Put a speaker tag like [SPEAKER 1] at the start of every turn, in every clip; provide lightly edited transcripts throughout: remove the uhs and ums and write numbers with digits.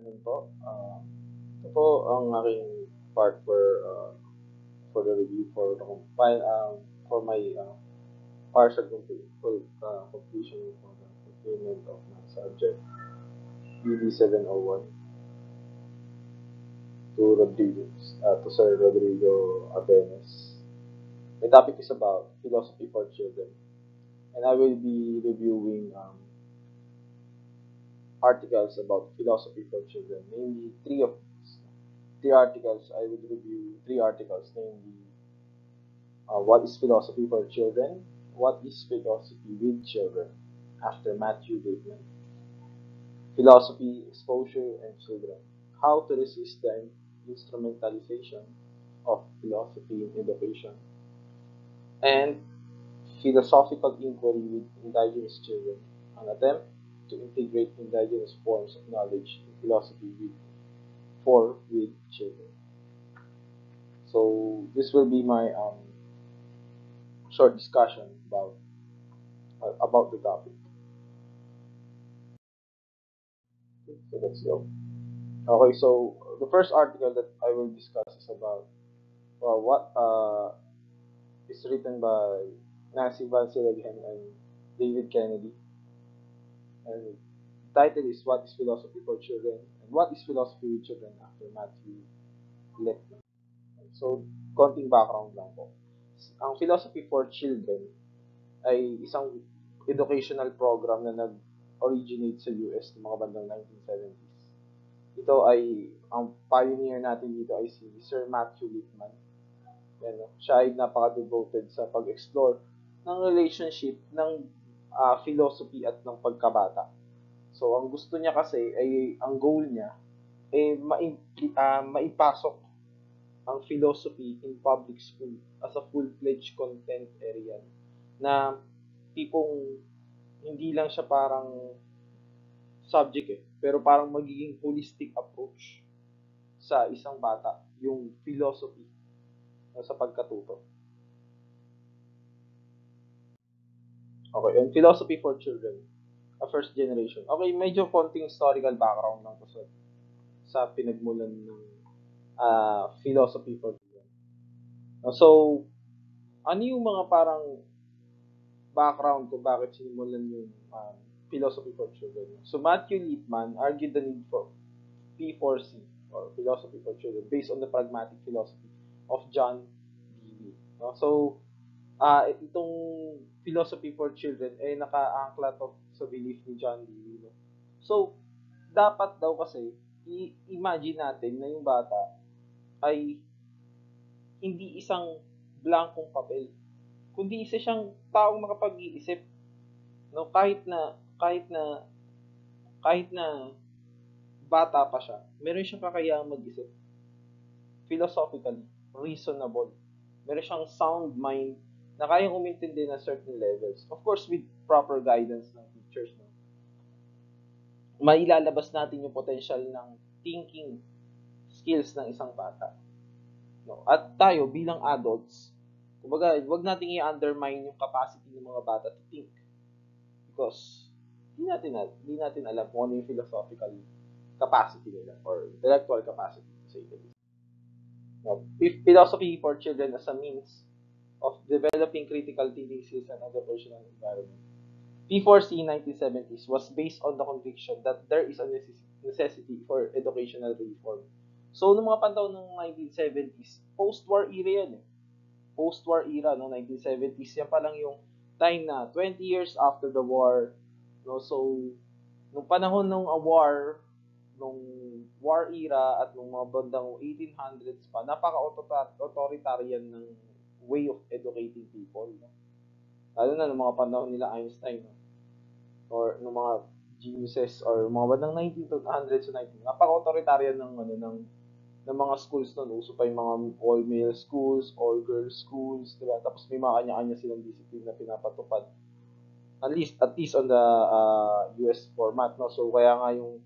[SPEAKER 1] afternoon po. Ito po ang aking part for the review for my partial completion for the fulfillment of my subject BD 701 to Sir Rodrigo Abenes. My topic is about philosophy for children, and I will be reviewing articles about philosophy for children, namely three articles. I will review three articles, namely what is philosophy for children, what is philosophy with children, after Matthew Bateman, philosophy, exposure, and children, how to resist the instrumentalization of philosophy in education, and philosophical inquiry with indigenous children, an attempt to integrate indigenous forms of knowledge in philosophy with children. So this will be my short discussion about the topic. So let's go. Okay, so the first article that I will discuss is about what is written by Nancy Van Silligan and David Kennedy, and the title is "What is Philosophy for Children and What is Philosophy with Children?" after Matthew Lipman. So, konting background lang po. Ang Philosophy for Children ay isang educational program na nag-originate sa US noong mga bandang 1970s. Ito ay, ang pioneer natin dito ay si Sir Matthew Lipman. Yan, no? Siya ay napaka-devoted sa pag-explore ng relationship ng philosophy at ng pagkabata. So, ang gusto niya kasi ay, ang goal niya, maipasok ang philosophy in public school as a full-fledged content area na tipong hindi lang siya parang subject pero parang magiging holistic approach sa isang bata, yung philosophy sa pagkatuto. Okay, and philosophy for children, a first generation. Okay, medyo konting historical background lang to sa pinagmulan ng philosophy for children. So, ano yung mga parang background kung bakit sinimulan yung philosophy for children? So, Matthew Lipman argued the need for P4C, or philosophy for children, based on the pragmatic philosophy of John Dewey. No? So, itong philosophy for children ay naka-angkla to sa belief ni John Dewey. No? So, dapat daw kasi i-imagine natin na yung bata ay hindi isang blankong papel, kundi isa siyang taong makapag-iisip. No, kahit na bata pa siya, meron siyang kakayahang mag-isip. Philosophically, reasonable. Meron siyang sound mind na kayang umintindi na certain levels. Of course, with proper guidance ng teachers. No? Mailalabas natin yung potential ng thinking skills ng isang bata. No? At tayo, bilang adults, kumbaga, wag nating i-undermine yung capacity ng mga bata to think. Because, hindi natin alam kung ano yung philosophical capacity nila or intellectual capacity to say the least. Now, philosophy for children as a means of developing critical thinking skills and other personal environment. P4C 1970s was based on the conviction that there is a necessity for educational reform. So, noong mga panahon ng 1970s, post-war era yan eh. Post-war era, no, 1970s, yan pa lang yung time na 20 years after the war. No? So, nung panahon ng war, nung war era at nung mga bandang 1800s pa, napaka-authoritarian ng way of educating people. No? Lalo na nung mga panahon nila Einstein, no? Or nung mga geniuses or mga bandang 1900s to 19, napaka-authoritarian ng mga schools noon. Uso pa yung mga all-male schools, all-girls schools, diba? Tapos may mga kanya-kanya silang discipline na pinapatupad. At least on the US format, no? So, kaya nga yung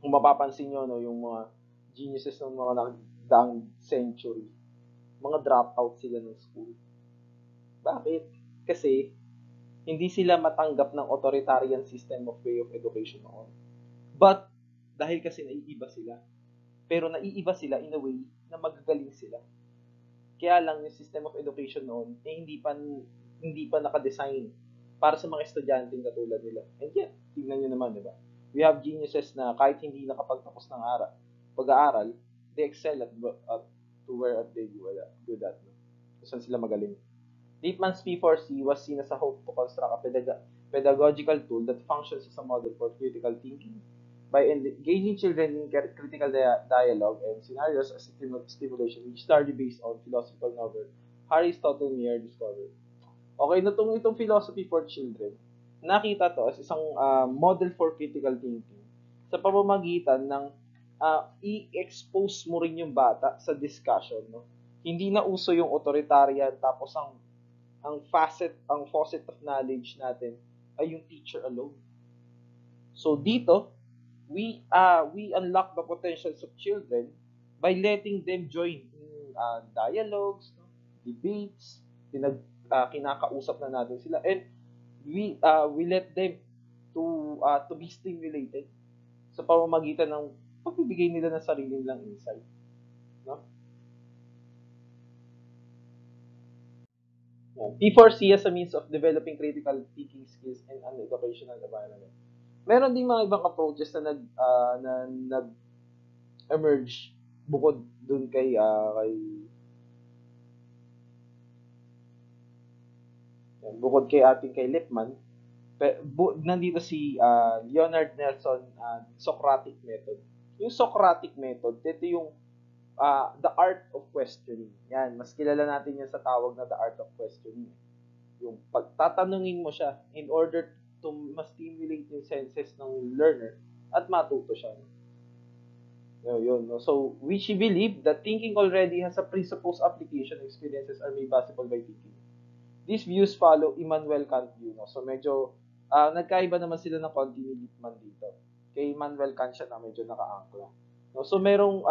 [SPEAKER 1] kung mapapansin nyo, no, yung mga geniuses ng mga nakadaang century, mga dropout sila ng school. Bakit? Kasi, hindi sila matanggap ng authoritarian system of way of education noon. But, dahil kasi naiiba sila. Pero naiiba sila in a way na magagaling sila. Kaya lang yung system of education noon hindi pa naka-design para sa mga estudyanteng katulad nila. And yet, tingnan nyo naman, di ba? We have geniuses na kahit hindi nakapagtapos ng pag-aaral, they excel to where they good at. No? Kung saan sila magaling. Lippmann's P4C was seen as a hope to construct a pedagogical tool that functions as a model for critical thinking by engaging children in critical dialogue and scenarios as stimulation, which study based on philosophical novel Aristotle Meyer discovered. Okay, na itong philosophy for children, nakita to as isang model for critical thinking sa pamamagitan ng i-expose mo rin yung bata sa discussion, no? Hindi na uso yung authoritarian tapos ang faucet of knowledge natin ay yung teacher alone. So dito, we unlock the potentials of children by letting them join in dialogues, no? Debates, kinakausap na natin sila, and we let them to be stimulated sa pamamagitan ng pagbibigay nila ng sarili nilang insight, no? P4C as a means of developing critical thinking skills in an educational environment. Meron din mga ibang approaches na nag emerge bukod dun kay Lippmann. Nandito si Leonard Nelson Socratic method. Yung Socratic method, ito yung the art of questioning. Yan, mas kilala natin yan sa tawag na the art of questioning. Yung pagtatanungin mo siya in order to ma-stimulate yung senses ng learner at matuto siya. Yun, no? So, we should believe that thinking already has a presupposed application. Experiences are made possible by thinking. These views follow Immanuel Kant view. No? So, medyo nagkaiba naman sila ng konti ni Lippmann dito. Kay Immanuel Kant siya na medyo naka-angkla. No? So, merong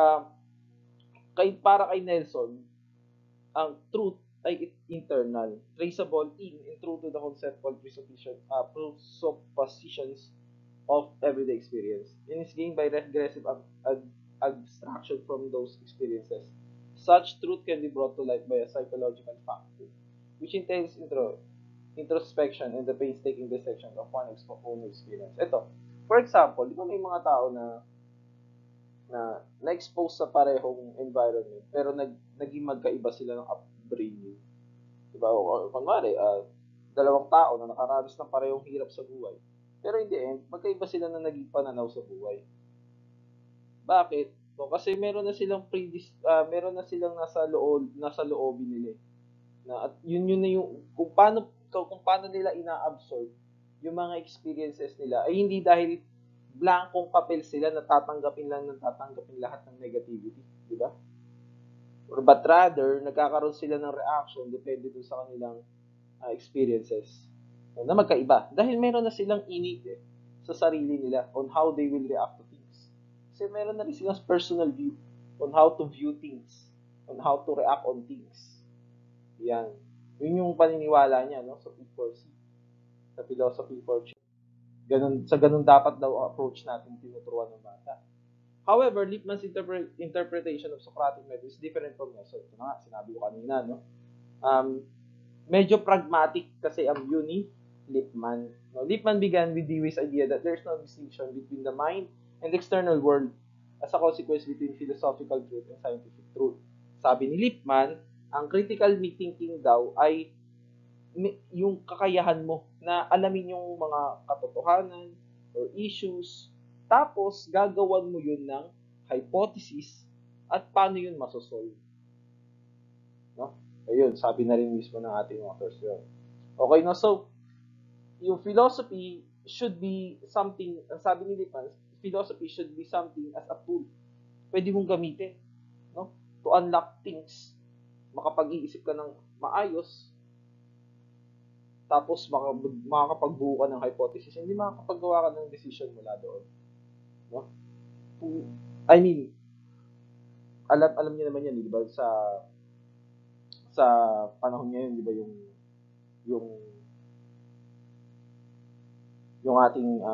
[SPEAKER 1] para kay Nelson, ang truth ay internal, traceable in and true to the conceptual presuppositions of everyday experience, and is gained by regressive abstraction from those experiences. Such truth can be brought to light by a psychological factor, which entails introspection and the painstaking dissection of one's own experience. Ito, for example, di ba may mga tao na-expose sa parehong environment, pero naging magkaiba sila ng upbringing. Diba? O kunwari, dalawang tao na nakaranas ng parehong hirap sa buhay. Pero in the end, magkaiba sila na naging pananaw sa buhay. Bakit? So, kasi meron na silang nasa loobin nila. At yun na yung kung paano nila ina-absorb yung mga experiences nila ay hindi dahil blankong papel sila na tatanggapin lahat ng negativity, di ba? But rather, nagkakaroon sila ng reaction depende dun sa kanilang experiences na magkaiba. Dahil meron na silang innate sa sarili nila on how they will react to things. Kasi meron na rin silang personal view on how to view things, on how to react on things. Yan. Yun yung paniniwala niya, no? Sa P4C, sa philosophy for children. Ganun dapat daw approach natin tinuturuan ng bata. However, Lippmann's interpretation of Socratic method is different from Nelson. Ito na nga, sinabi ko kanina, no? Medyo pragmatic kasi ang view ni Lippmann. No? Lippmann began with Dewey's idea that there's no distinction between the mind and the external world as a consequence between philosophical truth and scientific truth. Sabi ni Lippmann, ang critical thinking daw ay yung kakayahan mo na alamin yung mga katotohanan or issues, tapos gagawan mo yun ng hypothesis at paano yun masosolve. No? Ayun, sabi na rin mismo ng ating authors yun. Okay, no? So, yung philosophy should be something, sabi ni Lippmann, philosophy should be something as a tool. Pwede mong gamitin, no? To unlock things. Makapag-iisip ka ng maayos, tapos makakapagbuo ka ng hypothesis, hindi makakapaggawa ka ng decision mula doon. No? I mean, alam niyo naman yan, di ba? Sa panahon ngayon, di ba, yung ating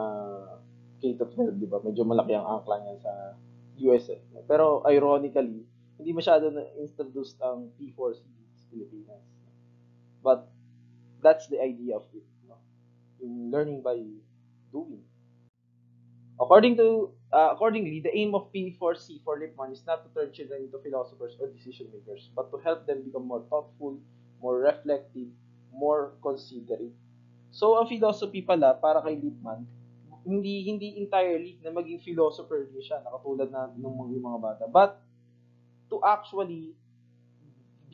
[SPEAKER 1] K to 12, di ba? Medyo malaki ang angkla niya sa US eh. Pero ironically, hindi masyado na introduced ang P4C sa Pilipinas. But that's the idea of it, no? Yung learning by doing. Accordingly, the aim of P4C for Lippmann is not to turn children into philosophers or decision makers, but to help them become more thoughtful, more reflective, more considerate. So, ang philosophy pala, para kay Lippmann, hindi entirely na maging philosopher din siya, nakatulad na ng mga bata. But, to actually,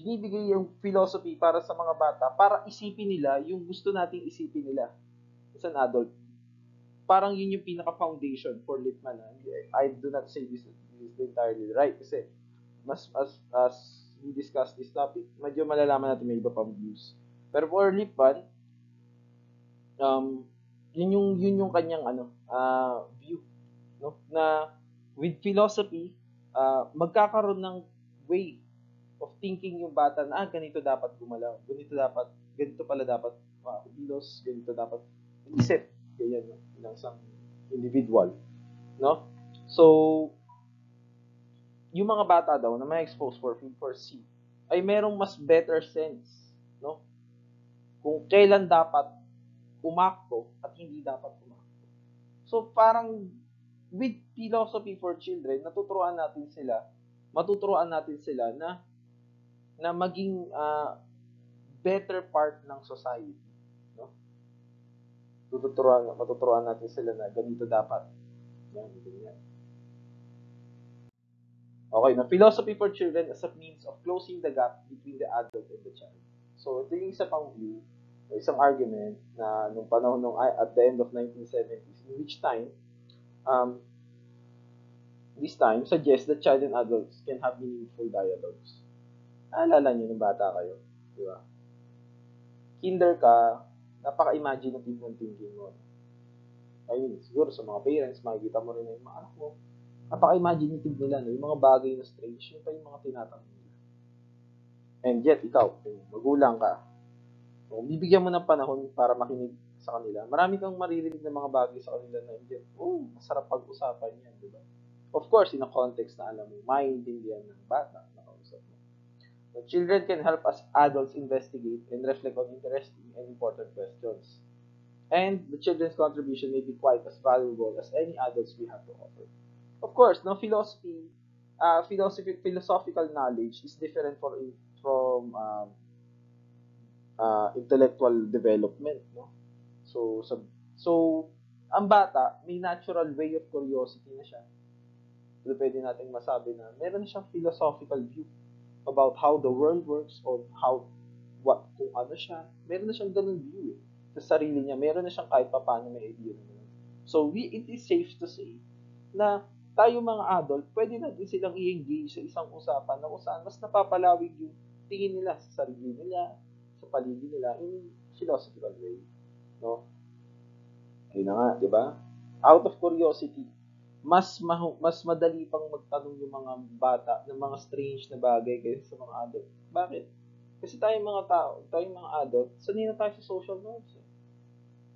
[SPEAKER 1] binibigay yung philosophy para sa mga bata, para isipin nila yung gusto nating isipin nila as an adult. Parang yun yung pinaka-foundation for Lippmann. I do not say this is entirely right kasi as we discuss this topic, medyo malalaman natin may iba pang views. Pero for Lippmann, yun yung kanyang view, no? Na with philosophy, magkakaroon ng way of thinking yung bata na ganito dapat gumalaw, ganito pala dapat kilos, ganito dapat isip, ganyan, no? Ng isang individual, no? So, yung mga bata daw na may expose for C ay merong mas better sense, no? Kung kailan dapat umakto at hindi dapat umakto. So, parang with philosophy for children, matuturuan natin sila na maging better part ng society, no? Matuturuan natin sila na ganito dapat. Yan, ganyan. Okay, na philosophy for children as a means of closing the gap between the adult and the child. So, ito yung isa pang view, isang argument na nung panahon at the end of 1970s, in which time, this time suggests that child and adults can have meaningful dialogues. Naalala niyo nung bata kayo, di ba? Kinder ka, napaka-imaginative ng thinking mo. Ayun, siguro sa mga parents, makikita mo rin na yung mga anak mo, napaka-imaginative nila, no? Yung mga bagay na strange, yun pa yung mga tinatanong nila. And yet, ikaw, kung magulang ka, kung bibigyan mo ng panahon para makinig sa kanila, marami kang maririnig ng mga bagay sa kanila na yet, masarap pag-usapan yan, di ba? Of course, in a context na alam mo, maintindihan ng bata na kausap mo. The children can help us adults investigate and reflect on interesting and important questions. And the children's contribution may be quite as valuable as any adults we have to offer. Of course, no philosophical knowledge is different from intellectual development, no? So ang bata may natural way of curiosity na siya. So, pwede nating masabi na meron siyang philosophical view about how the world works or kung ano siya. Meron na siyang ganung view sa sarili niya. Meron na siyang kahit paano may idea na ganun. So, it is safe to say na tayo mga adult, pwede natin silang i-engage sa isang usapan na kung saan mas napapalawig yung tingin nila sa sarili nila, sa paligid nila, in philosophical way. No? Ayun na nga, di ba? Out of curiosity, mas madali pang magtanong yung mga bata ng mga strange na bagay kaysa sa mga adult. Bakit? Kasi tayong mga adult, sanay na tayo sa social norms.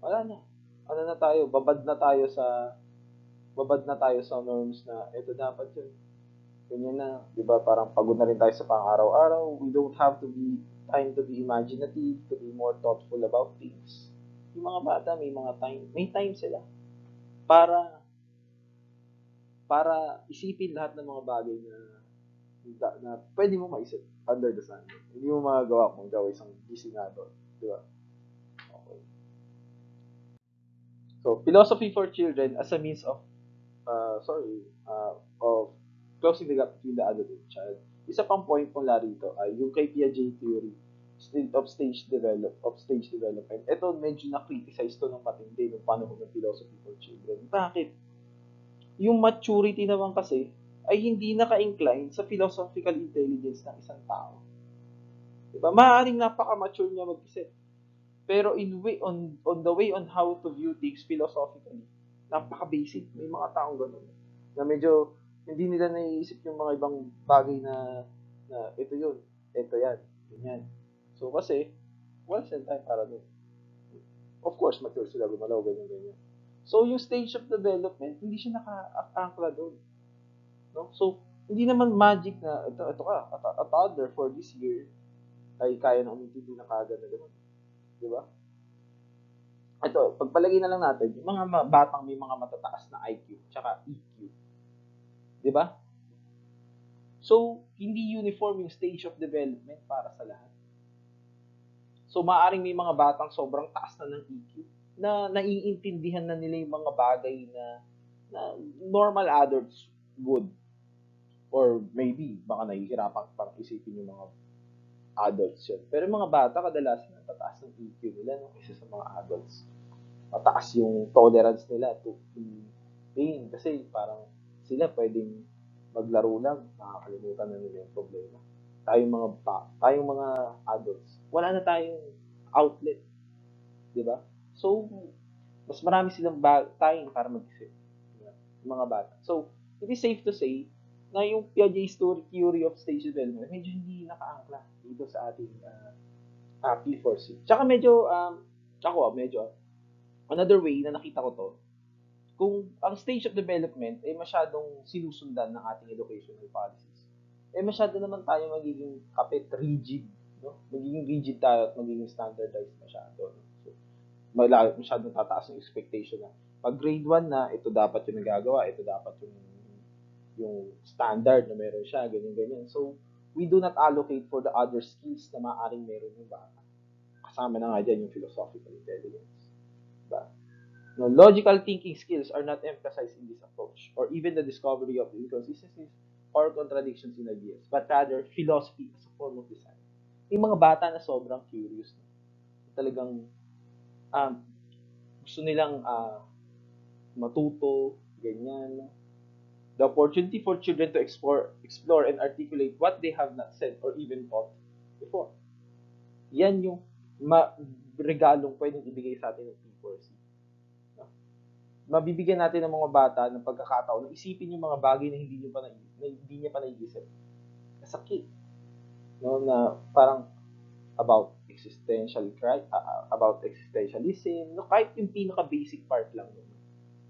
[SPEAKER 1] Wala na. Ano na tayo, babad na tayo sa norms na ito dapat yun. Ganyan na, di ba? Parang pagod na rin tayo sa pang-araw-araw. We don't have to be time to be imaginative, to be more thoughtful about things. Yung mga bata, may time sila para isipin lahat ng mga bagay na pwede mo maisip under the sun. Hindi mo magagawa kung gawin isang diseñador, di ba? Okay. So, philosophy for children as a means of closing the gap between the adult and the child. Isa pang point mula rito ay yung kay Piaget theory of stage development. Ito medyo na-criticize to ng matindi ng panahon ng philosophy for children. Bakit? Yung maturity naman kasi ay hindi naka-incline sa philosophical intelligence ng isang tao. Diba? Maaaring napaka-mature niya mag-isip. Pero on the way on how to view things philosophically, napaka-basic. May mga taong ganun. Na medyo hindi nila naiisip yung mga ibang bagay na ito yun, ito yan, ganyan. So kasi, wala silang time para doon. Of course, mature sila gumalaw, ganyan. So, yung stage of development, hindi siya naka-angkla doon. No? So, hindi naman magic na, ito ka, a toddler for this year, ay kaya na umintindi na kagad na gano'n. Di ba? Ito, pagpalagay na lang natin, yung mga batang may mga matataas na IQ, tsaka EQ. Di ba? So, hindi uniform yung stage of development para sa lahat. So, maaaring may mga batang sobrang taas na ng EQ na naiintindihan na nila yung mga bagay na normal adults would. Or maybe, baka nahihirapan pang isipin yung mga adults yun. Pero yung mga bata, kadalasan natataas ng EQ nila no, isa sa mga adults. Mataas yung tolerance nila to pain. Kasi parang sila pwedeng maglaro lang, nakakalimutan na nila yung problema. Tayong mga adults, wala na tayong outlet, di ba? So, mas marami silang time para mag-isip, yung mga bata. So, it is safe to say na yung Piaget's theory of stage development medyo hindi nakaangkla dito sa ating P4C. Tsaka medyo, another way na nakita ko to, kung ang stage of development ay masyadong sinusundan ng ating educational policies, eh masyado naman tayo magiging kapit rigid, no? Magiging rigid tayo at magiging standardized masyado. No? So, masyadong tataas ng expectation na pag grade 1 na, ito dapat yung nagagawa, ito dapat yung standard na meron siya, ganyan-ganyan. So, we do not allocate for the other skills na maaaring meron yung bata. Kasama na nga dyan yung philosophical intelligence. Diba? No, logical thinking skills are not emphasized in this approach, or even the discovery of inconsistencies or contradictions in ideas, but rather philosophy as a form of design. Yung mga bata na sobrang curious, no? Talagang gusto nilang matuto, ganyan. No? The opportunity for children to explore and articulate what they have not said or even thought before. Yan yung regalong pwedeng ibigay sa atin ng P4C. No? Mabibigyan natin ng mga bata ng pagkakataon na isipin yung mga bagay na hindi niya pa naiisip. Kasakit. No, na parang about existentialism, no, kahit yung pinaka-basic part lang,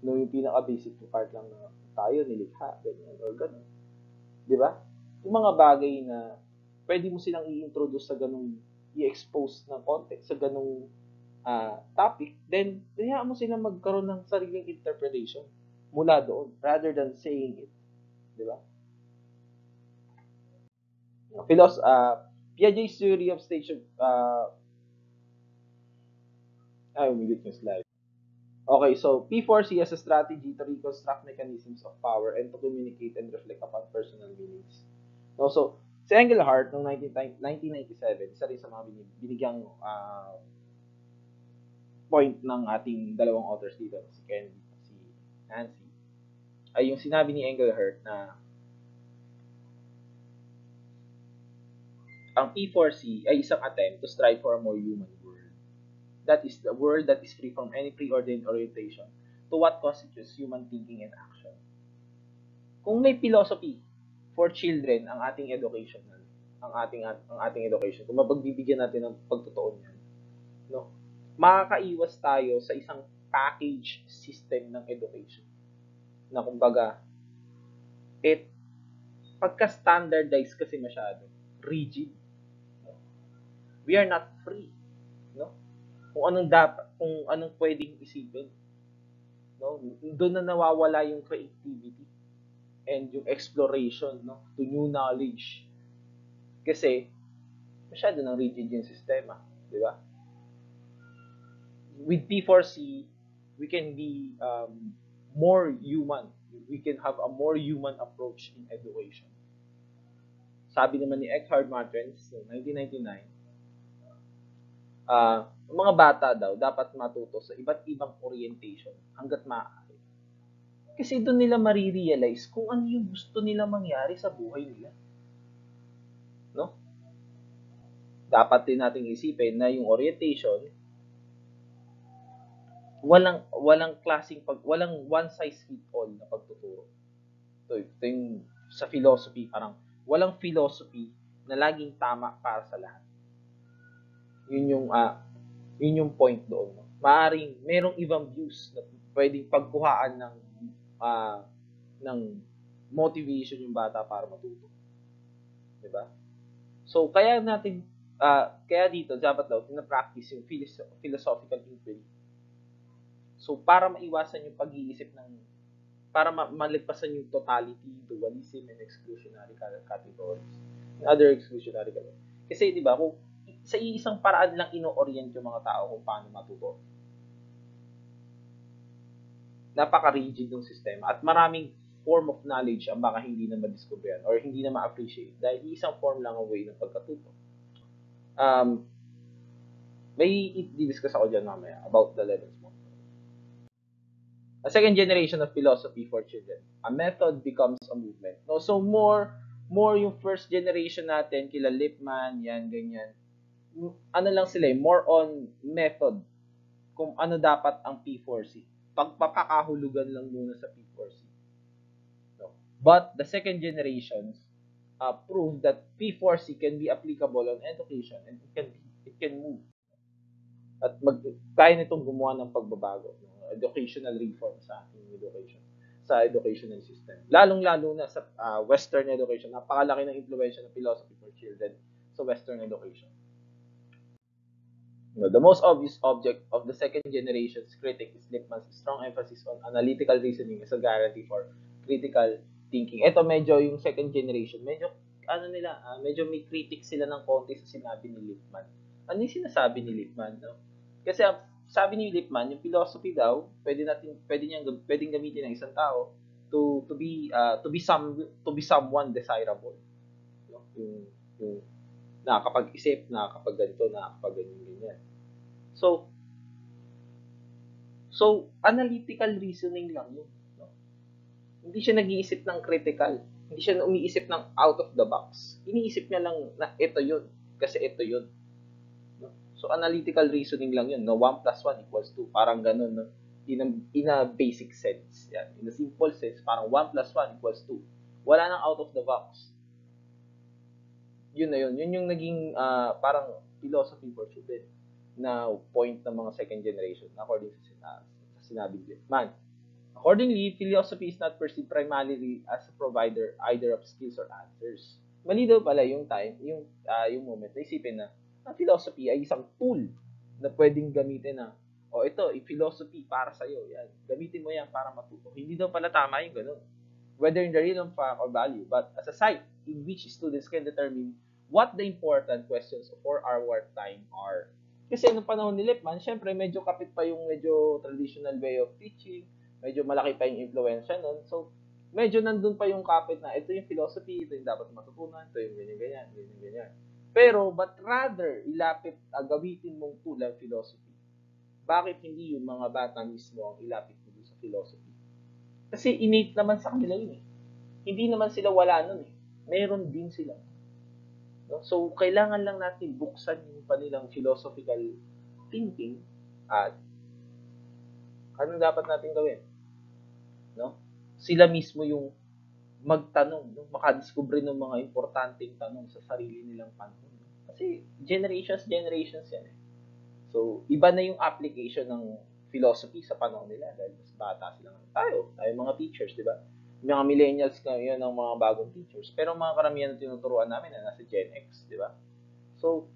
[SPEAKER 1] no, yung pinaka-basic part lang na tayo nilikha, ganyan, or ganun. Di ba? Yung mga bagay na pwede mo silang i-introduce sa ganung, i-expose ng context, sa ganung topic, then hayaan mo silang magkaroon ng sariling interpretation mula doon, rather than saying it. Di ba? Piaget's theory of stage of, umilit yung slide. Okay, so P4C as a strategy to reconstruct mechanisms of power and to communicate and reflect upon personal meanings. No, so, si Engelhardt noong 1997, isa rin sa mga binigyang point ng ating dalawang authors dito, si Ken at si Nancy, ay yung sinabi ni Engelhardt na ang P4C ay isang attempt to strive for a more human world. That is the world that is free from any preordained orientation to what constitutes human thinking and action. Kung may philosophy for children ang ating educational, ang ating education, kung mapagbibigyan natin ng pagtotoo niyan, no, makakaiwas tayo sa isang package system ng education na kumbaga pagka-standardized kasi masyado, rigid. No? We are not free, no? Kung anong pwedeng isipin. No? Doon na nawawala yung creativity and yung exploration, no, to new knowledge. Kasi masyado nang rigid yung sistema, di ba? With P4C, we can be more human. We can have a more human approach in education. Sabi naman ni Eckhard Martens noong 1999, ang mga bata daw dapat matuto sa iba't ibang orientation hanggat maaari. Kasi doon nila marirealize kung ano yung gusto nila mangyari sa buhay nila. No? Dapat din nating isipin na yung orientation, walang one size fit all na pagtuturo. Ito yung sa philosophy, parang walang philosophy na laging tama para sa lahat. Yun yung point doon. No? Maaring merong ibang views pwedeng pagkuhaan ng motivation yung bata para matuto. Diba? So, kaya dito, dapat daw, pinapractice yung philosophical inquiry. So, para maiwasan yung pag-iisip para maligpasan yung totality, dualism, and exclusionary categories. And other exclusionary categories. Kasi, di ba, kung sa iisang paraan lang ino-orient yung mga tao kung paano matuto. Napaka-rigid ng sistema at maraming form of knowledge ang baka hindi na ma-discover or hindi na ma-appreciate dahil isang form lang ang way ng pagkatuto. May i-discuss ako dyan mamaya about the levels mo. A second generation of philosophy for children. A method becomes a movement. No? So more yung first generation natin, kila Lippmann, yan, ganyan. Ano lang sila, more on method. Kung ano dapat ang P4C. Pagpapakahulugan lang muna sa P4C. No? But the second generations prove that P4C can be applicable on education and it can move. At kaya nitong gumawa ng pagbabago, educational reform sa ating educational system. Lalong-lalo na sa Western education, napakalaki ng impluwensya ng philosophy for children sa Western education. The most obvious object of the second generation's critic is Lippmann's strong emphasis on analytical reasoning as a guarantee for critical thinking. Ito medyo yung second generation, medyo medyo may critic sila ng konti sa sinabi ni Lippmann. Ano yung sinasabi ni Lippmann? No? Kasi sabi ni Lippmann, yung philosophy daw, pwedeng gamitin ng isang tao to be someone desirable. No? Yung nakakapag-isip, nakakapag-ganito, nakakapag-ganyan. So analytical reasoning lang yun. No? Hindi siya nag-iisip ng critical. Hindi siya umiisip ng out of the box. Iniisip niya lang na ito yun. Kasi ito yun. No? So analytical reasoning lang yun. No? 1 plus 1 equals 2. Parang ganun. No? In a basic sense. Yan. In a simple sense, parang 1 plus 1 equals 2. Wala nang out of the box. Yun na yun. Yun yung naging parang philosophy for children na point ng mga second generation according sa sinabi ni Lippmann. Accordingly, philosophy is not perceived primarily as a provider either of skills or answers. Mali daw pala yung moment na isipin na ang philosophy ay isang tool na pwedeng gamitin na ito, philosophy para sa iyo. Yan. Gamitin mo yan para matuto. Hindi daw pala tama yung ganun. Whether in the realm of fact or value, but as a site in which students can determine what the important questions for our time are. Kasi nung panahon ni Lippmann, syempre medyo kapit pa yung medyo traditional way of teaching, medyo malaki pa yung influensya nun. So, medyo nandun pa yung kapit na ito yung philosophy, ito yung dapat matutunan, ito yung ganyan. Pero, but rather, gamitin mong tool ang philosophy. Bakit hindi yung mga bata mismo ang ilapit mo sa philosophy? Kasi innate naman sa kanila yun eh. Hindi naman sila wala nun eh. Meron din sila. No? So, kailangan lang natin buksan yung kanilang philosophical thinking at anong dapat natin gawin? No? Sila mismo yung magtanong, no? Makadiscover ng mga importanteng tanong sa sarili nilang panahon. No? Kasi generations yan eh. So, iba na yung application ng philosophy sa panahon nila dahil mas bata sila. Tayo mga teachers, di ba? Mga millennials ngayon ang mga bagong teachers. Pero mga karamihan na tinuturuan namin na nasa Gen X, di ba? So,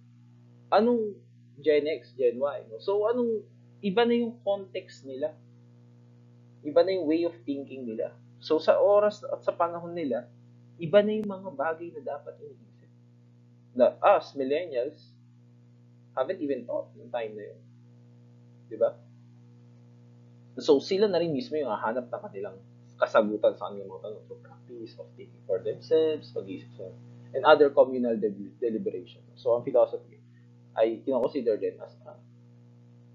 [SPEAKER 1] anong Gen X, Gen Y? No? So, iba na yung context nila. Iba na yung way of thinking nila. So, sa oras at sa panahon nila, iba na yung mga bagay na dapat iniisip. Na us, millennials, haven't even thought ng time na yun. Di ba? So, sila na rin mismo yung hahanap na kanilang kasagutan sa kanilang mga tanong. So, practice of thinking for themselves, pag-iisip sa and other communal deliberation. So, ang philosophy ay kinoconsider din as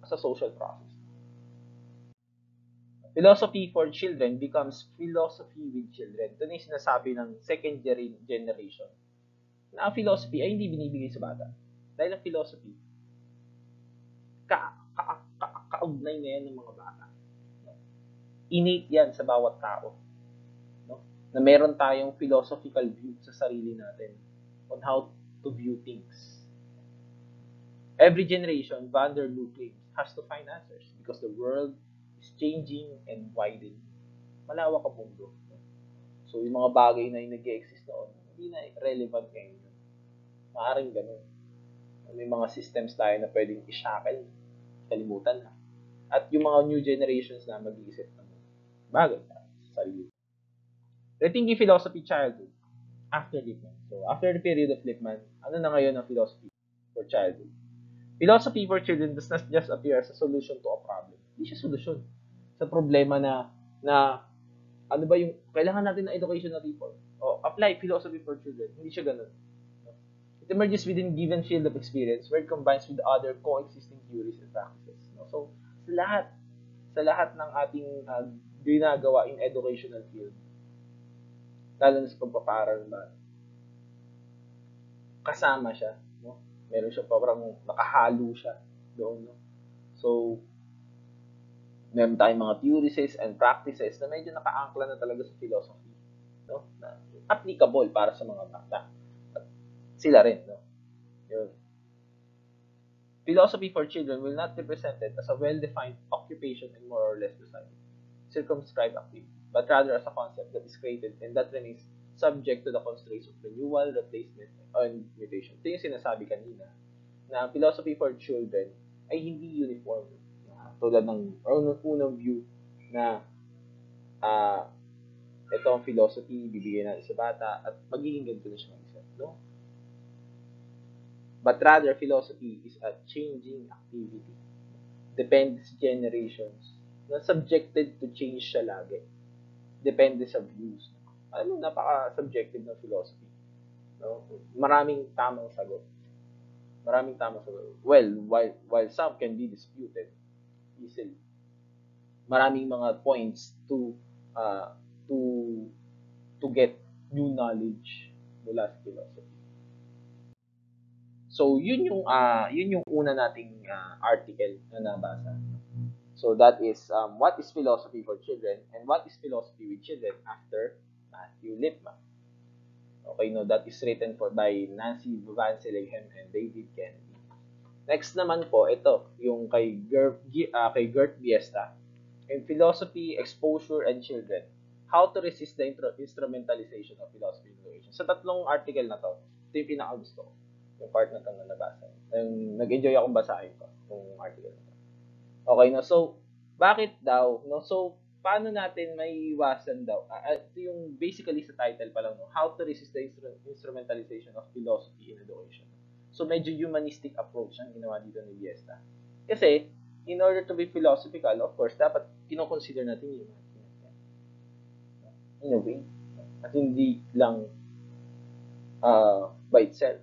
[SPEAKER 1] a social process. Philosophy for children becomes philosophy with children. Ito na yung sinasabi ng second generation na ang philosophy ay hindi binibigay sa bata. Dahil ang philosophy, kaugnay na yan ng mga bata. Innate yan sa bawat tao. No? Na meron tayong philosophical view sa sarili natin on how to view things. Every generation, Van der Loo claims, has to find answers because the world is changing and widening. Malawak ang mundo. So, yung mga bagay na yung nag-exist noon, hindi na relevant ngayon. Maaaring ganun. May mga systems tayo na pwedeng i-shackle, kalimutan na. At yung mga new generations na mag-iisip ng bagay sa sarili. Rethinking philosophy childhood after Lippmann. So, after the period of Lippmann, ano na ngayon ang philosophy for childhood? Philosophy for children does not just appear as a solution to a problem. Hindi siya solusyon sa problema na ano ba yung kailangan natin ng education na people. O, apply philosophy for children. Hindi siya ganun. It emerges within given field of experience where it combines with other coexisting theories and practices. No? So, sa lahat ng ating ginagawa in educational field, lalo na sa pagpaparal ba, kasama siya. No? Meron siya parang nakahalo siya doon. No? So, meron tayong mga theories and practices na medyo nakaangkla na talaga sa philosophy. No? Na applicable para sa mga bata. At sila rin. No? Yun. Philosophy for children will not be presented as a well-defined occupation and more or less circumscribed activity, but rather as a concept that is created and that remains subject to the constraints of renewal, replacement, and mutation. Ito yung sinasabi kanina, na philosophy for children ay hindi uniform. Tulad ng unang view na ito ang philosophy, bibigyan natin sa bata, at magiging ganito na siya mag-isip. No? But rather, philosophy is a changing activity. Depende sa generations. Na subjected to change siya lagi. Depende sa views. Ano, napaka-subjective ng philosophy. No? Maraming tamang sagot. Well, while some can be disputed easily, maraming mga points to get new knowledge mula sa philosophy. So, yun yung una nating article na nabasa. So, that is what is philosophy for children and what is philosophy with children after Matthew Lippmann. Okay, no, that is written by Nancy Van Selighem and David Kennedy. Next naman po, ito, yung kay Gert Biesta. In Philosophy, Exposure, and Children, How to Resist the Instrumentalization of Philosophy in Education. Sa tatlong article na to, ito yung pinaka-gusto ko. Yung part na ito na nabasa. Nag-enjoy akong basahin ko yung article na ito. Okay, no? So, bakit daw? No? So, paano natin maiiwasan daw? Ito yung basically sa title pa lang, no? How to Resist the Instrumentalization of Philosophy in Education. So, medyo humanistic approach ang ginawa dito ni Biesta. Kasi, in order to be philosophical, of course, dapat kinoconsider natin yung in a way. At hindi lang by itself.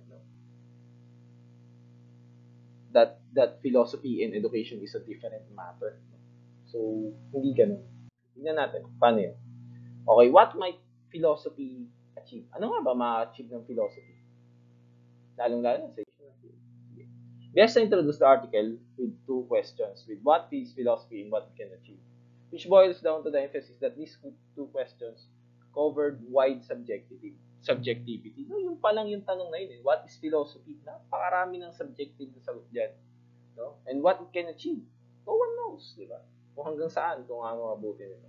[SPEAKER 1] That philosophy and education is a different matter. So, hindi ganun. Tingnan natin, paano yun? Okay, what might philosophy achieve? Ano nga ba ma-achieve ng philosophy? Lalong-lalo sa issue ng philosophy. Best to introduce the article with two questions, with what is philosophy and what it can achieve, which boils down to the emphasis that these two questions covered wide subjectivity. No, yung palang yung tanong na yun, what is philosophy? Napakarami ng subjective na sagot dyan. No? And what it can achieve? No one knows, di ba? Kung hanggang saan, kung ano mabuti nito.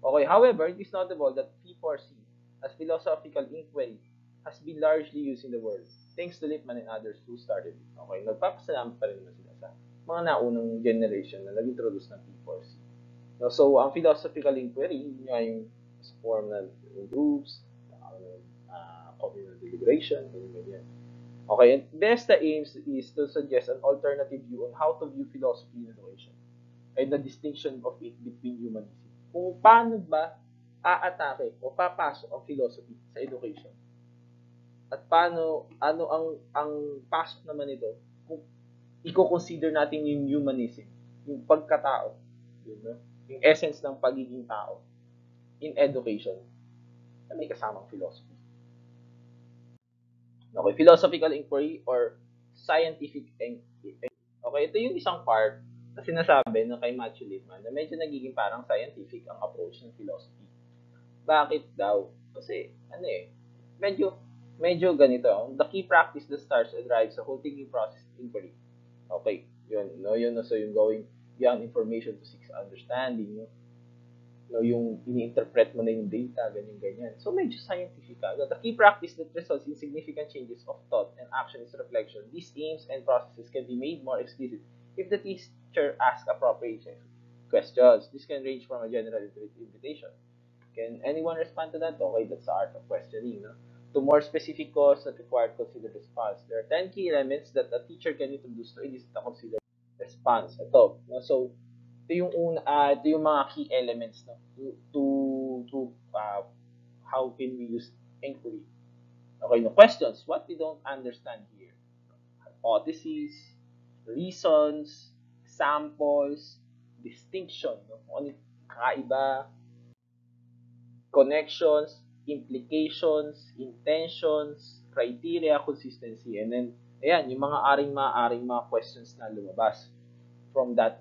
[SPEAKER 1] Okay, however, it is notable that P4C as philosophical inquiry has been largely used in the world, thanks to Lippmann and others who started it. Okay, nagpapasalamat pa rin naman sila sa mga naunang generation na nag-introduce ng P4C. No, so, ang philosophical inquiry, yun nga yung form na groups, communal deliberation, ganyan. Okay, and Besta aims is to suggest an alternative view on how to view philosophy in education and the distinction of it between humanism. Kung paano ba aatake o papasok ang philosophy sa education. At paano, ang pasok naman ito, kung i-consider natin yung humanism, yung pagkatao, yung essence ng pagiging tao in education na may kasamang philosophy. Okay, philosophical inquiry or scientific inquiry. Okay, ito yung isang part na sinasabi ng kay Matthew Lippmann na medyo nagiging parang scientific ang approach ng philosophy. Bakit daw? Kasi, medyo ganito. The key practice that starts and drives the whole thinking process inquiry. Okay, yun. No, yun. So, yung beyond information to seek understanding, yung ini-interpret mo na yung data, ganyan. So, medyo scientific ka. The key practice that results in significant changes of thought and action is reflection. These aims and processes can be made more explicit if the teacher asks appropriate questions. This can range from a general invitation. Can anyone respond to that? Okay, that's the art of questioning. To more specific cause that require considered response. There are 10 key elements that a teacher can introduce to elicit a considered response. Ito. Ito yung mga key elements to how can we use inquiry. Okay, questions. What we don't understand here? Hypotheses, reasons, samples, distinction, kung ano kakaiba, connections, implications, intentions, criteria, consistency, and then ayan, yung mga maaring mga questions na lumabas from that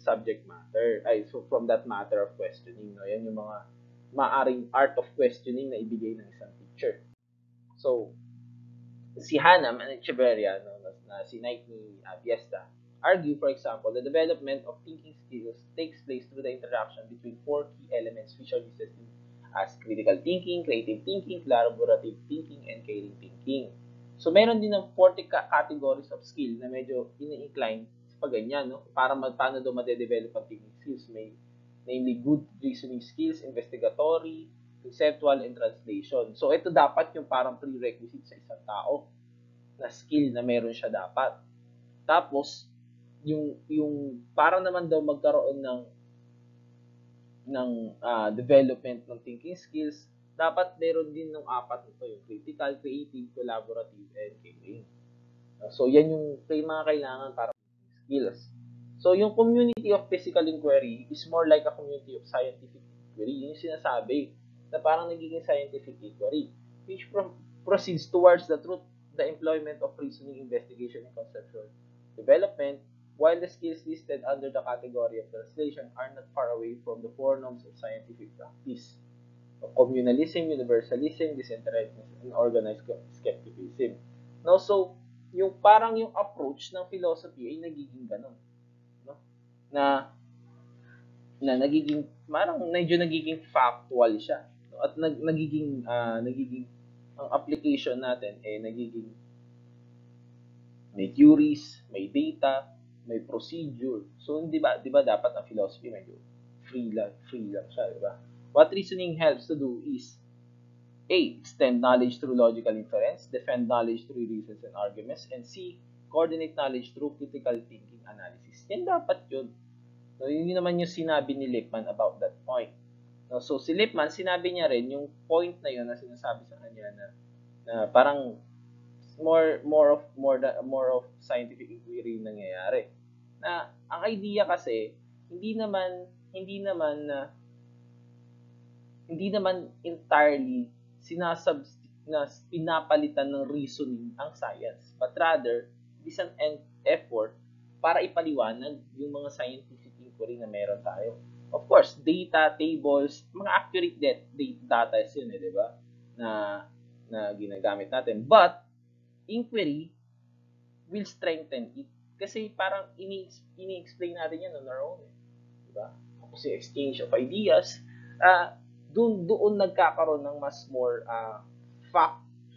[SPEAKER 1] subject matter, so from that matter of questioning, yan yung mga maaring art of questioning na ibigay ng isang teacher. So, si Hannah Echeverria, na si Nike Biesta, argue, for example, the development of thinking skills takes place through the interaction between 4 key elements which are listed as critical thinking, creative thinking, collaborative thinking, and caring thinking. So, meron din ng 40 categories of skill na medyo ini-incline pag ganyan, para paano daw ma-develop ang thinking skills. Namely, good reasoning skills, investigatory, conceptual, and translation. So, ito dapat yung parang prerequisite sa isang tao na skill na meron siya dapat. Tapos, yung para naman daw magkaroon ng development ng thinking skills, dapat meron din ng 4 nito, yung critical, creative, collaborative, and caring. So, yan yung mga kailangan para skills. So, yung community of physical inquiry is more like a community of scientific inquiry. Yun yung sinasabi na parang nagiging scientific inquiry, which proceeds towards the truth, the employment of reasoning, investigation, and conceptual development, while the skills listed under the category of translation are not far away from the 4 norms of scientific practice of communalism, universalism, disinterestedness, and organized skepticism. So, yung parang yung approach ng philosophy ay nagiging ganun, na nagiging parang medyo nagiging factual siya, at nagiging ang application natin nagiging may theories, may data, may procedure. So di ba dapat ang philosophy medyo free lang siya, di ba? What reasoning helps to do is A. Extend knowledge through logical inference, defend knowledge through reasons and arguments, and C. Coordinate knowledge through critical thinking analysis. Yan dapat yun. So, yun naman yung sinabi ni Lippmann about that point. So, si Lippmann, sinabi niya rin yung point na yun na sinasabi sa kanya na parang more of scientific inquiry nangyayari. Na ang idea kasi hindi naman entirely na pinapalitan ng reasoning ang science, but rather it is an effort para ipaliwanag yung mga scientific inquiry na meron tayo. Of course, data, tables, mga accurate data yun, di ba? Na ginagamit natin. But inquiry will strengthen it kasi parang ini-explain natin yan on our own, di ba? Kasi exchange of ideas, doon nagkakaroon ng mas more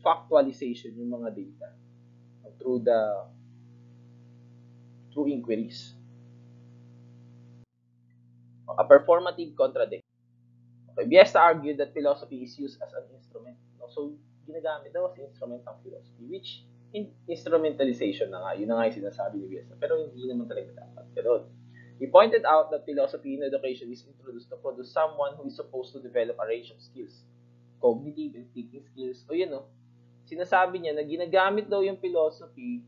[SPEAKER 1] factualization yung mga data through inquiries. A performative contradiction. Okay, Biesta argued that philosophy is used as an instrument. So, ginagamit daw as instrument ang philosophy, which instrumentalization na nga. Yun na nga yung sinasabi ni Biesta. Pero hindi naman talaga dapat. Pero, he pointed out that philosophy in education is introduced to produce someone who is supposed to develop a range of skills. Cognitive and thinking skills. O yun, sinasabi niya na ginagamit daw yung philosophy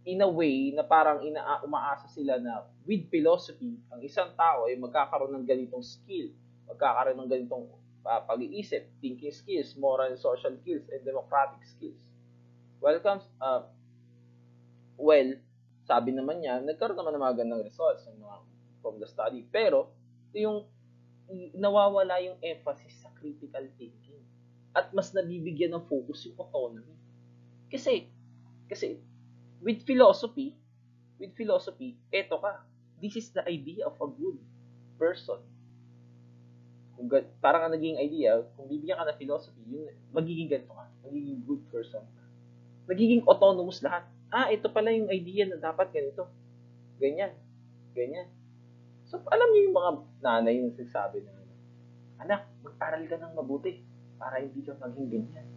[SPEAKER 1] in a way na parang umaasa sila na with philosophy, ang isang tao ay magkakaroon ng ganitong skill, magkakaroon ng ganitong pag-iisip, thinking skills, moral and social skills, and democratic skills. Sabi naman niya, nagkaroon naman ng mga gandang results from the study. Pero, yung nawawala yung emphasis sa critical thinking. At mas nabibigyan ng focus yung autonomy. Kasi with philosophy, eto ka. this is the idea of a good person. Parang ang naging idea, kung bibigyan ka ng philosophy, yun, magiging ganito ka, magiging good person ka. Magiging autonomous lahat. Ito pala yung idea na dapat ganito. Ganyan. Ganyan. So, alam niyo yung mga nanay yung nagsasabi na, anak, mag-aral ka ng mabuti para hindi ka maging ganyan.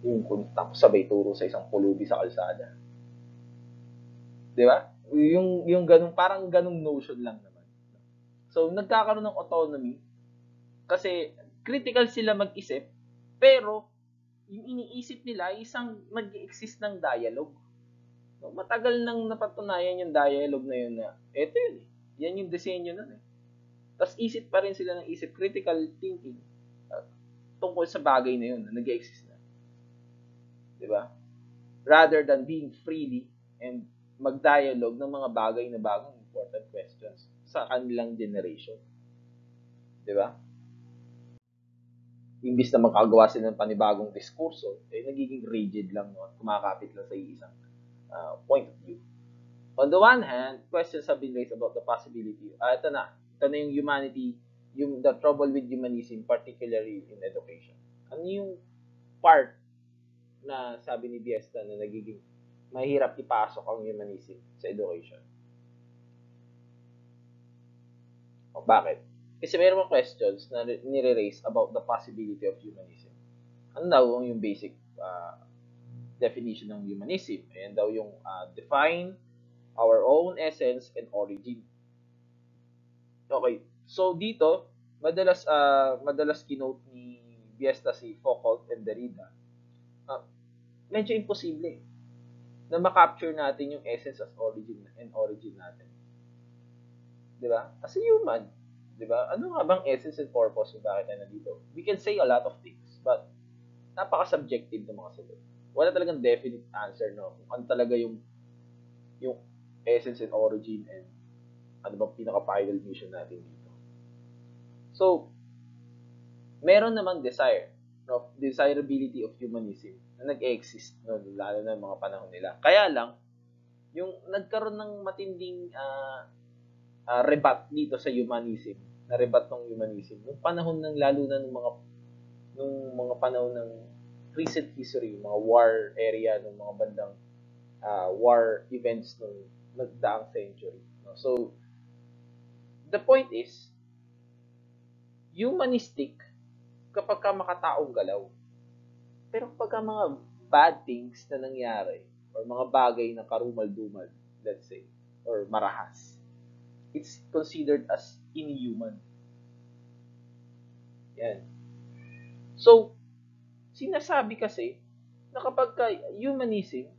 [SPEAKER 1] Yung tapos sabay turo sa isang pulubi sa kalsada. Di ba? Yung ganung, parang ganung notion lang naman. So, nagkakaroon ng autonomy kasi critical sila mag-isip, pero yung iniisip nila, isang mag-exist ng dialogue. No, matagal nang napatunayan yung dialogue na yun na, eto yun eh. Yan yung disenyo nun eh. Tapos isip pa rin sila ng isip, critical thinking tungkol sa bagay na yun na nag-exist na. Diba? Rather than being freely and mag-dialogue ng mga bagay na bagong important questions sa kanilang generation. Diba? Imbis na makagawa sila ng panibagong diskurso, nagiging rigid lang, no? Kumakapit lang sa isang point of view. On the one hand, questions have been raised about the possibility. Ito na yung humanity, the trouble with humanism, particularly in education. Ano yung part na sabi ni Biesta na nagiging mahirap ipasok ang humanism sa education? O bakit? Kasi mayroong questions na nire-raise about the possibility of humanism. Ano daw yung basic definition ng humanism? Ayan daw yung define our own essence and origin. Okay. So dito, madalas kinote ni Biesta si Foucault and Derrida. Medyo imposible na ma-capture natin yung essence as origin natin. 'Di ba? As a human, 'di ba? Ano nga bang essence and purpose kung bakit tayo nandito? We can say a lot of things, but napaka-subjective ng mga sagot. Wala talagang definite answer, no? Kung ano talaga yung essence and origin and ano bang pinaka-final mission natin dito. So, meron namang desirability of humanism na nag-exist, no, lalo na mga panahon nila. Kaya lang, yung nagkaroon ng matinding rebat dito sa humanism, na rebat ng humanism, nung panahon ng, lalo na nung mga panahon ng recent history, mga war area, ng mga bandang war events nung nagdaang century. No? So, the point is, humanistic kapag ka makataong galaw. Pero kapag mga bad things na nangyari, or mga bagay na karumal-dumal, let's say, or marahas, it's considered as inhuman. Yan. So, sinasabi kasi na kapag ka humanism,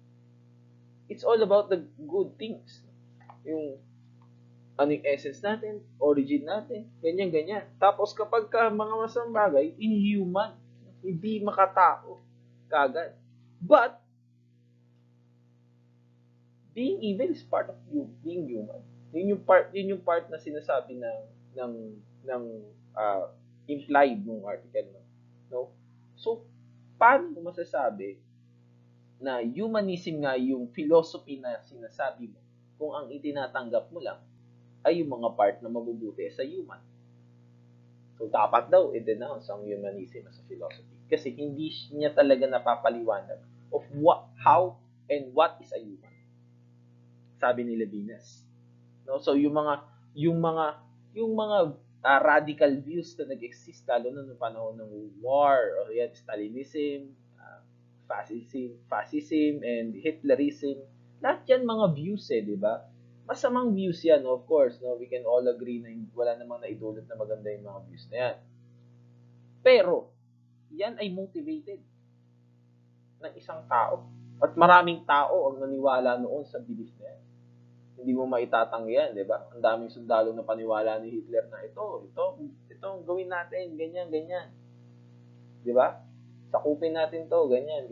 [SPEAKER 1] it's all about the good things. Yung ano yung essence natin, origin natin, ganyan-ganyan. Tapos kapag ka mga masamang bagay, inhuman, hindi makatao kagad. But, being evil is part of being human. Yun yung part na sinasabi ng implied ng article, no? So, paano mo masasabi na humanism nga yung philosophy na sinasabi mo kung ang itinatanggap mo lang ay yung mga part na mabubuti sa human? So, dapat daw i-denounce ang humanism as a philosophy kasi hindi niya talaga napapaliwanag of how and what is a human. Sabi ni Levinas. No? So, yung mga radical views na nag-exist lalo na noong panahon ng war, o yan, Stalinism, fascism, and Hitlerism, lahat yan mga views di ba? Masamang views yan, of course, no? We can all agree na wala namang naidulot na maganda yung mga views na yan. Pero, yan ay motivated ng isang tao. At maraming tao ang naniwala noon sa belief na yan. Hindi mo maitatanggi yan, di ba? Ang daming sundalo na paniwala ni Hitler na ito ang gawin natin, ganyan. Di ba? Sakupin natin to, ganyan.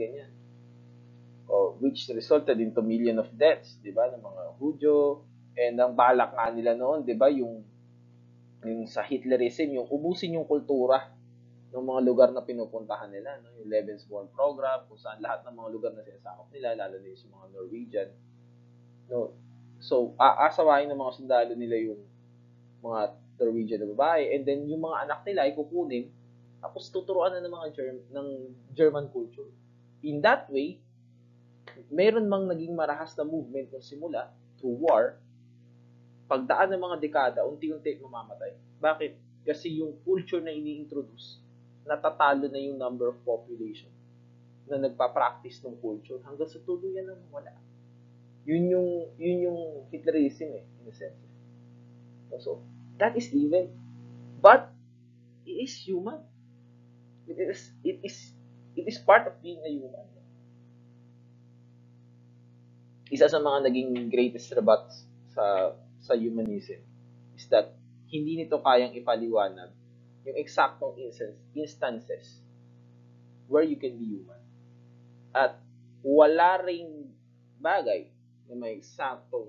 [SPEAKER 1] Which resulted into million of deaths, di ba, ng mga Hudyo. And ang balak nga nila noon, di ba, yung sa Hitlerism, yung ubusin yung kultura ng mga lugar na pinupuntahan nila, no? Yung Lebensborn program, kung saan lahat ng mga lugar na sinasakop nila, lalo na yung mga Norwegian, no? So, aasawain ng mga sundalo nila yung mga Norwegian na babae, and then yung mga anak nila ay kukunin, tapos tuturuan na ng mga ng German culture. In that way, meron mang naging marahas na movement ng simula through war, pagdaan ng mga dekada, unti-unti mamamatay. Bakit? Kasi yung culture na ini-introduce, natatalo na yung number of population na nagpa-practice ng culture hanggang sa tuluyan na wala. Yun yung Hitlerism in a sense. So, that is evil. But it is human. It is part of being a human. Isa sa mga naging greatest rebuts sa humanism is that hindi nito kayang ipaliwanag yung eksaktong instances where you can be human. At wala ring bagay na may eksaktong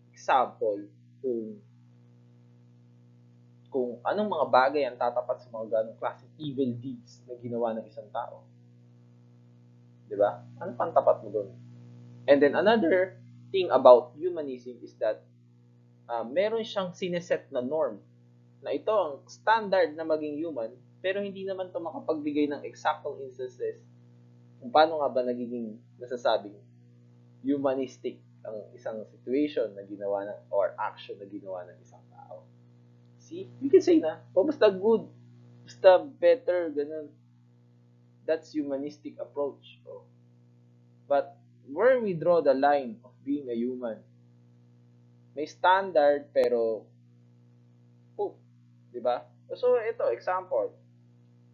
[SPEAKER 1] example kung anong mga bagay ang tatapat sa mga ganong klaseng evil deeds na ginawa ng isang tao. Diba? Ano pang tapat mo doon? And then another thing about humanism is that meron siyang sineset na norm na ito ang standard na maging human, pero hindi naman ito makapagbigay ng eksaktong instances kung paano nga ba nagiging nasasabing humanistic ang isang situation na ginawa ng, or action na ginawa ng isang tao. See? You can say na, basta good, basta better, ganun. That's humanistic approach. Oh. But where we draw the line of being a human, may standard pero di ba? So ito, example,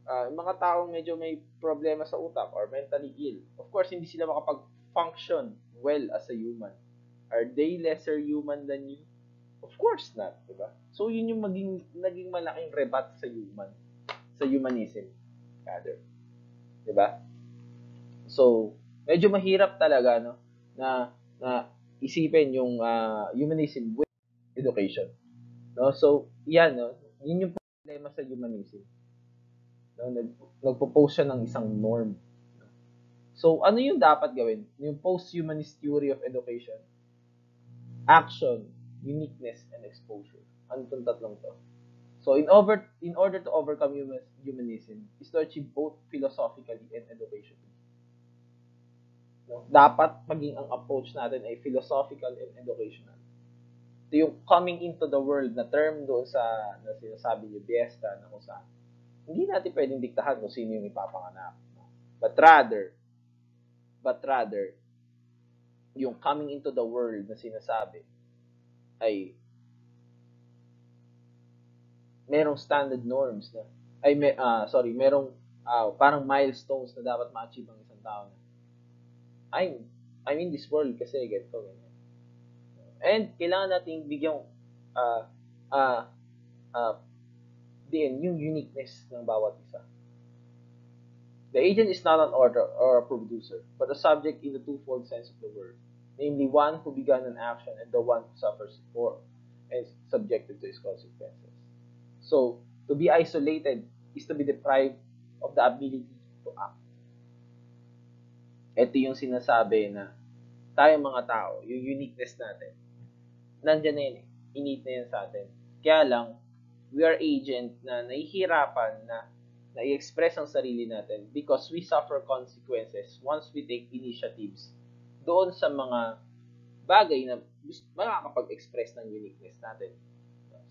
[SPEAKER 1] yung mga taong medyo may problema sa utak or mentally ill, of course hindi sila makapag-function well as a human. Are they lesser human than you? Of course not, di ba? So yun yung naging malaking rebat sa humanism rather. Di ba? So medyo mahirap talaga no na isipin yung humanism with education. No? So yan no, yun yung problema sa humanism. No? Nagpo-pose siya ng isang norm. So ano yung dapat gawin? Yung post-humanist theory of education, action, uniqueness, and exposure. Ano itong tatlong to? So in order to overcome humanism is to achieve both philosophically and educationally. No? Dapat maging ang approach natin ay philosophical and educational. Ito yung coming into the world na term doon sa na sinasabi ni Biesta na kung saan hindi natin pwedeng diktahan kung sino yung ipapanganak. But rather, yung coming into the world na sinasabi ay merong standard norms na merong parang milestones na dapat ma-achieve ng isang tao na I'm in this world kasi ganito, ganyan. And kailangan nating bigyang yung uniqueness ng bawat isa. The agent is not an author or a producer, but a subject in the twofold sense of the word, namely one who began an action and the one who suffers for and is subjected to its consequences. So, to be isolated is to be deprived of the ability to act. Ito yung sinasabi na tayong mga tao, yung uniqueness natin, nandyan na yun eh. Innate na yan sa atin. Kaya lang, we are agent na nahihirapan na i-express ang sarili natin because we suffer consequences once we take initiatives doon sa mga bagay na makakapag-express ng uniqueness natin.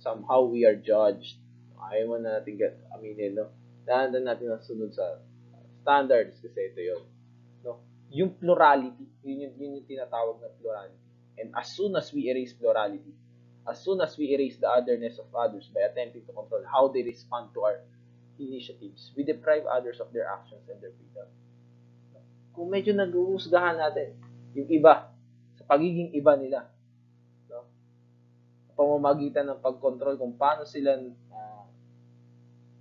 [SPEAKER 1] Somehow we are judged. Ayaw mo na natin aminin, no? Dahan natin ang sunod sa standards kasi ito yun. No? Yung plurality, yun yung tinatawag na plurality. And as soon as we erase plurality, as soon as we erase the otherness of others by attempting to control how they respond to our initiatives, we deprive others of their actions and their freedom. Kung medyo nag-uusgahan natin yung iba sa pagiging iba nila, no? Pamamagitan ng pag-control kung paano sila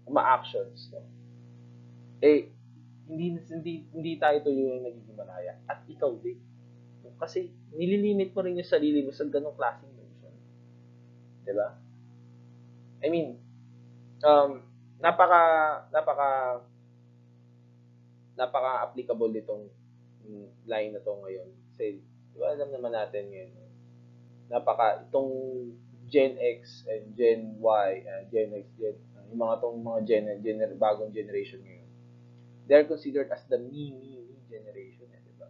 [SPEAKER 1] ma-actions, no? Hindi tayo tuloy yung nagiging malaya. At ikaw din. No? Kasi nililimit mo rin yung sarili mo sa ganong klaseng notion. Diba? I mean, napaka-applicable nitong line na to ngayon. Kasi, diba, alam naman natin ngayon, itong Gen X and Gen Y, Gen X, yung mga bagong generation ngayon, they're considered as the me generation, di ba?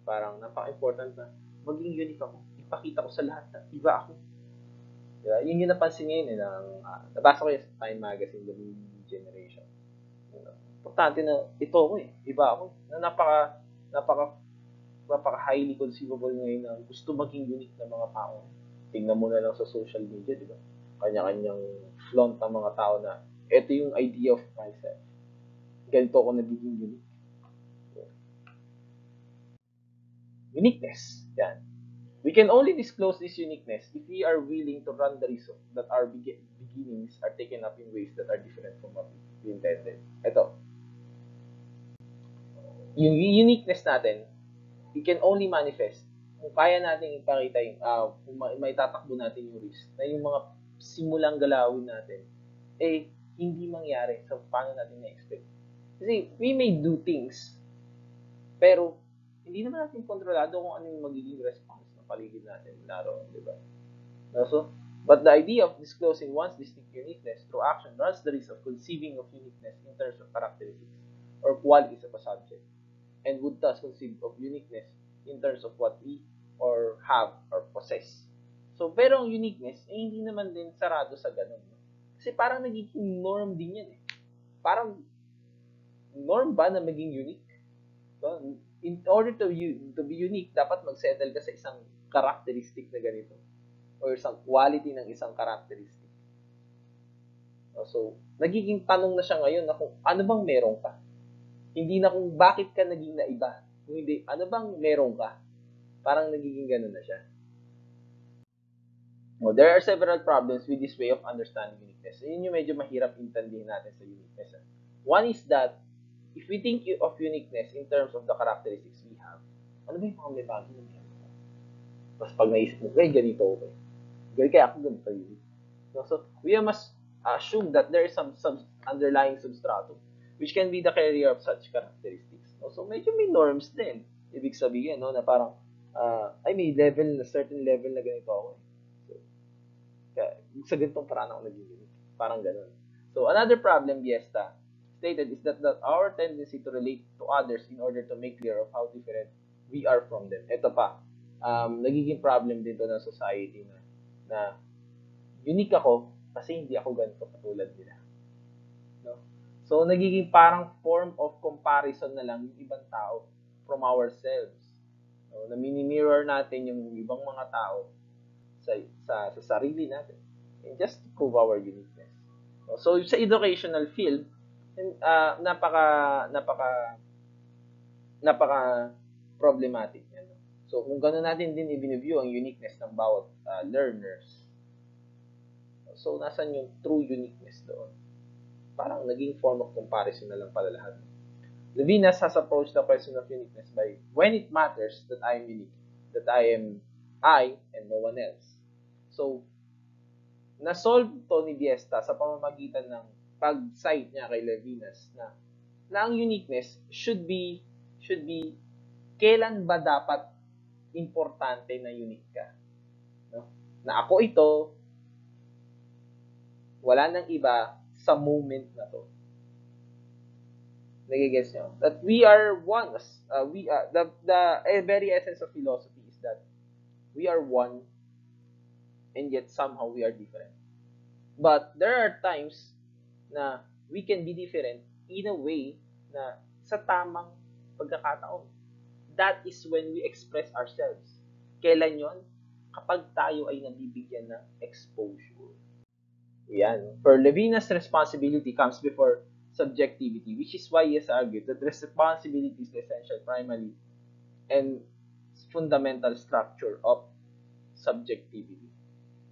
[SPEAKER 1] Parang napaka-important na maging unique ako. Ipakita ko sa lahat na iba ako. Diba? Yun yung napansin ngayon nabasa ko yung Time Magazine, the me generation. Importante na ito ako iba ako. Na napaka highly conceivable ngayon na gusto maging unique ng mga tao. Tingnan mo na lang sa social media, di ba? Kanya-kanyang flaunt ng mga tao na ito yung idea of myself. Ganito ako nagiging unique. Uniqueness. Yan. We can only disclose this uniqueness if we are willing to run the risk that our beginnings are taken up in ways that are different from what we intended. Ito. Yung uniqueness natin, we can only manifest kung kaya natin ipakita yung, kung maitatakbo natin yung risk na yung mga simulang galawin natin, hindi mangyari sa paano natin na-expect. Kasi we may do things, pero hindi naman natin kontrolado kung ano yung magiging response ng paligid natin naroon, di ba? But the idea of disclosing one's distinct uniqueness through action runs the risk of conceiving of uniqueness in terms of characteristics or qualities of a subject, and would thus conceive of uniqueness in terms of what we or have or possess. So, pero ang uniqueness, hindi naman din sarado sa ganun. No? Kasi parang nagiging norm din yan eh. Parang, norm ba na maging unique? So, in order to be unique, dapat mag-settle ka sa isang characteristic na ganito. Or isang quality ng isang characteristic. So, nagiging tanong na siya ngayon na kung ano bang meron ka. Hindi na kung bakit ka naging naiba. Kung hindi, ano bang meron ka? Parang nagiging ganun na siya. There are several problems with this way of understanding uniqueness. Yun yung medyo mahirap intindihin natin sa uniqueness. One is that, if we think of uniqueness in terms of the characteristics we have, ano ba yung mga may bagay na meron ko? Tapos pag naisip mo, ganito okay. Kaya ako ganito unique. So, we must assume that there is some underlying substratum which can be the carrier of such characteristics. So, medyo may norms din. Ibig sabihin, na parang, may certain level na ganito ako. So, kaya, sa ganitong paraan ako naging parang ganun. So, another problem, Biesta, stated is that our tendency to relate to others in order to make clear of how different we are from them. Ito pa, nagiging problem dito ng society na unique ako kasi hindi ako ganito katulad nila. No? So, nagiging parang form of comparison na lang yung ibang tao from ourselves. No? Na mini-mirror natin yung ibang mga tao sa sarili natin. And just to prove our uniqueness. No? So, sa educational field, napaka problematic yan. No? So, kung gano'n natin din i-view ang uniqueness ng bawat learners, so, nasan yung true uniqueness doon? Parang naging form of comparison na lang pala lahat. Levinas has approached the question of uniqueness by, when it matters that I am unique, that I am I and no one else. So, na-solve to ni Biesta sa pamamagitan ng pag-cite niya kay Levinas na ang uniqueness should be kailan ba dapat importante na unique ka? No? Na ako ito, wala nang iba sa moment na to. Nagigets nyo? That we are one. The very essence of philosophy is that we are one and yet somehow we are different. But there are times na we can be different in a way na sa tamang pagkakataon. That is when we express ourselves. Kailan yon? Kapag tayo ay nabibigyan ng exposure. Yan. For Levinas, responsibility comes before subjectivity, which is why he has argued that responsibility is the essential, primary, and fundamental structure of subjectivity.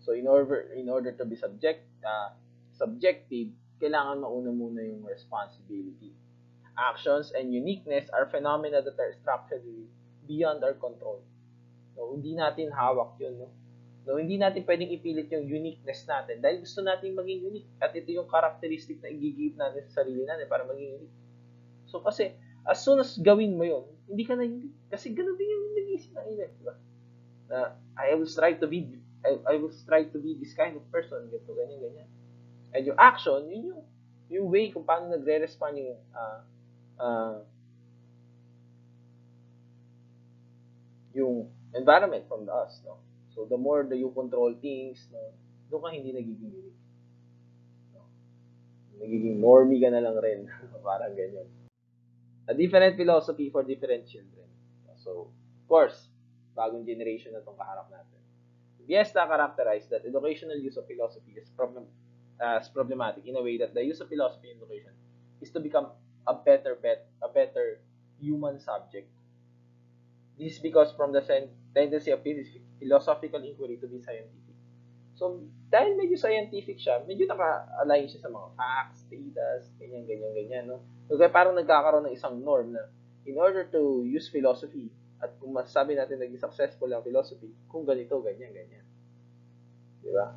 [SPEAKER 1] So, in order to be subjective, kailangan mauna muna yung responsibility. Actions and uniqueness are phenomena that are structurally beyond our control. No, hindi natin hawak yun, no? No, hindi natin pwedeng ipilit yung uniqueness natin dahil gusto natin maging unique. At ito yung characteristic na i-give natin sa sarili natin para maging unique. So, kasi, as soon as gawin mo yun, hindi ka na unique. Kasi ganun din yung nag-iisip ng ilan, di ba? I will strive to be I will strive to be this kind of person, ganito, ganyan, ganyan. And yung action, yun yung way kung paano nagre-respond uh, yung environment from us, no? So, the more that you control things, no, doon ka hindi nagiging unique. No? Nagiging normie ka na lang rin. Parang ganyan. A different philosophy for different children. So, of course, bagong generation na itong kaharap natin. Biesta characterized that educational use of philosophy is problematic in a way that the use of philosophy in education is to become a better human subject. This is because from the tendency of philosophical inquiry to be scientific. So, dahil medyo scientific siya, medyo naka-align siya sa mga facts, data, ganyan, no? So, kaya parang nagkakaroon ng isang norm na in order to use philosophy, at kung masasabi natin naging successful ang philosophy, kung ganito, ganyan. Di ba?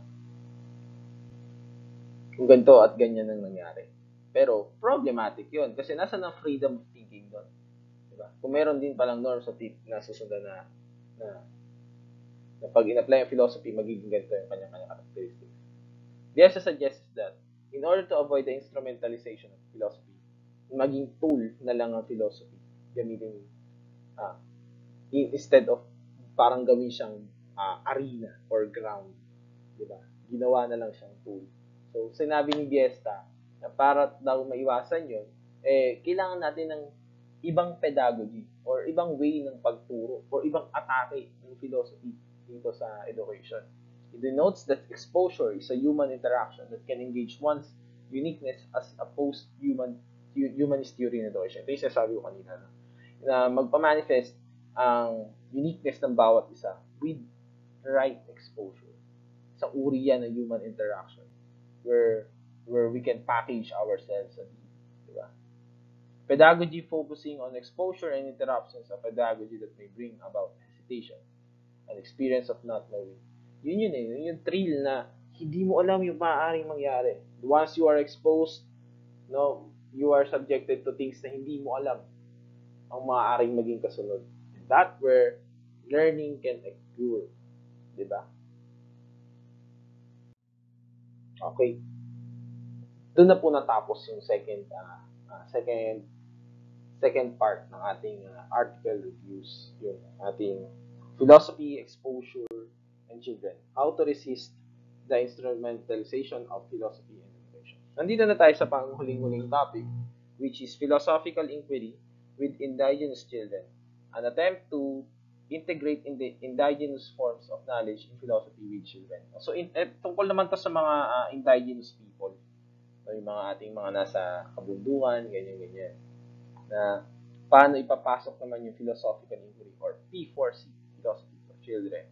[SPEAKER 1] Kung ganito at ganyan ang nangyari. Pero, problematic yun. Kasi nasa ng freedom of thinking doon. Di ba? Kung meron din palang norms of thinking na susundan na pag in-apply ang philosophy, magiging ganito yung kanya-kanya characteristics. Biasa suggests that in order to avoid the instrumentalization of philosophy, maging tool na lang ang philosophy, gamitin instead of parang gawin siyang arena or ground. Diba? Ginawa na lang siyang tool. So, sinabi ni Biesta na para daw maiwasan yun, kailangan natin ng ibang pedagogy or ibang way ng pagturo or ibang atake ng philosophy dito sa education. It denotes that exposure is a human interaction that can engage one's uniqueness as opposed humanist theory in education. Ito yung sasabi ko kanina. No? Na magpamanifest ang uniqueness ng bawat isa with right exposure. Sa uri yan ng human interaction where we can package ourselves. Diba? Pedagogy focusing on exposure and interruptions, a pedagogy that may bring about hesitation, an experience of not knowing. Yun yung thrill na hindi mo alam yung maaaring mangyari. Once you are exposed, no, you are subjected to things na hindi mo alam ang maaaring maging kasunod. And that where learning can occur. Diba? Okay. Doon na po natapos yung second part ng ating article reviews, yung ating philosophy, exposure, and children. How to resist the instrumentalization of philosophy and education. Nandito na tayo sa panghuling-huling topic, which is philosophical inquiry with indigenous children. An attempt to integrate in the indigenous forms of knowledge in philosophy with children. So, tungkol naman to sa mga indigenous people. So, yung mga ating mga nasa kabundukan, ganyan. Na paano ipapasok naman yung philosophical inquiry or P4C, philosophy for children,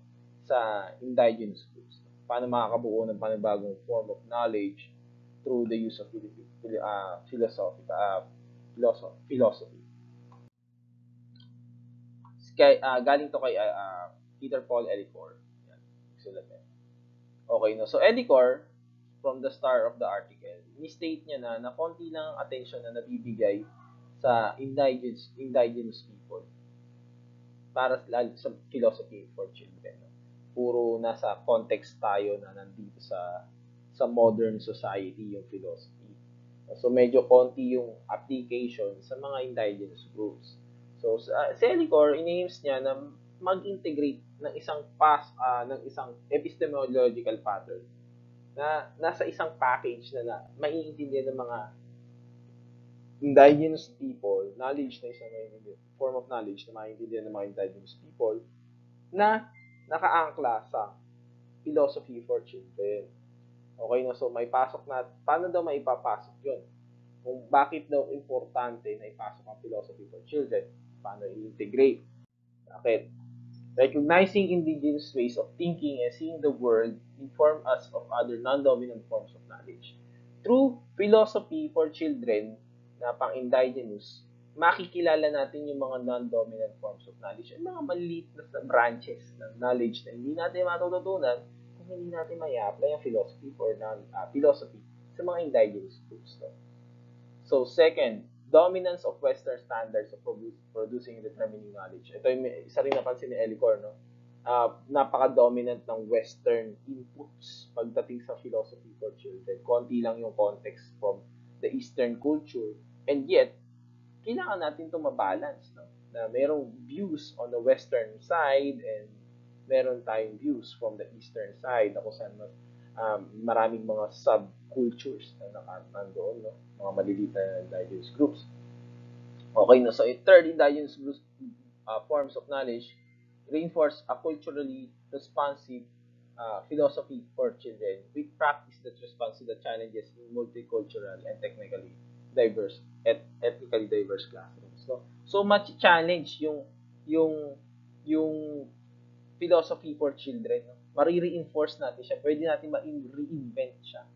[SPEAKER 1] sa indigenous groups. Paano makakabuo ng panibagong form of knowledge through the use of philosophy. Galing to kay Peter Paul Elikor. Yan, sulat niya. Okay, no? So, Elikor, from the start of the article, ni-state niya na konti lang ang attention na nabibigay sa indigenous people para sa philosophy for children. Puro nasa context tayo na nandito sa modern society yung philosophy. So, medyo konti yung application sa mga indigenous groups. So, si Elikor, in-aims niya na mag-integrate ng isang epistemological pattern na nasa isang package na maiintindihan ng mga indigenous people, knowledge na isang form of knowledge na maiintindihan ng mga indigenous people na nakaangkla sa philosophy for children. Okay, no? So, may pasok na, paano daw maipapasok yun? Kung bakit daw importante na ipasok ang philosophy for children? Paano i-integrate? Bakit? Recognizing indigenous ways of thinking and seeing the world inform us of other non-dominant forms of knowledge. Through philosophy for children na pang-indigenous, makikilala natin yung mga non-dominant forms of knowledge, yung mga maliit na branches ng knowledge na hindi natin matututunan kung hindi natin may-apply ang philosophy sa mga indigenous groups. So, second, dominance of Western standards of producing and determining knowledge. Ito yung isa rin napansin ni Elikor, no? napaka-dominant ng Western inputs pagdating sa philosophy for children. Konti lang yung context from the Eastern culture. And yet, kailangan natin ito mabalance. No? Na merong views on the Western side and meron tayong views from the Eastern side na kung saan maraming mga subcultures na nandoon. No? Mga maliliit na indigenous groups. Okay, no? So, third indigenous groups, forms of knowledge reinforce a culturally responsive philosophy for children with practice that responds to the challenges in multicultural and technically diverse ethnically diverse classrooms. So much challenge yung philosophy for children. No? Mari-reinforce natin siya. Pwede natin ma-reinvent siya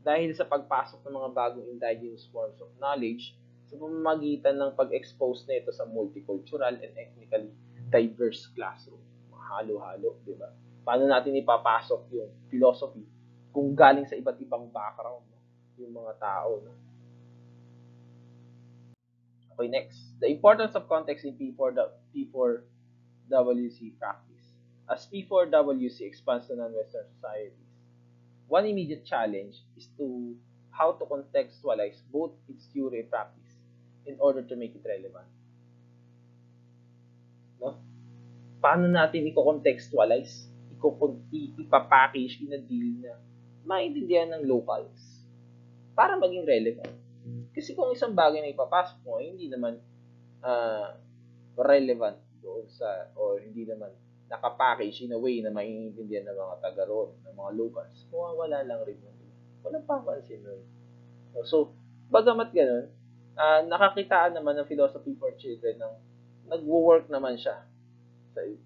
[SPEAKER 1] dahil sa pagpasok ng mga bagong indigenous forms of knowledge sa pamamagitan ng pag-expose na ito sa multicultural and ethnically diverse classroom. Halo-halo, di ba? Paano natin ipapasok yung philosophy kung galing sa iba't ibang background, no? Yung mga tao. No? Okay, next. The importance of context in P4WC practice. As P4WC expands to non-Western societies, one immediate challenge is how to contextualize both its theory and practice in order to make it relevant. No? Paano natin i-contextualize, ipapackage in a deal na maintindihan ng locals para maging relevant. Kasi kung isang bagay na ipapasok mo, hindi naman relevant doon o hindi naman nakapackage in a way na maiintindihan ng mga taga roon, ng mga locals, wala lang rin yun. Walang papansin nun. So, bagamat ganun, nakakitaan naman ng philosophy for children ng nagwo-work naman siya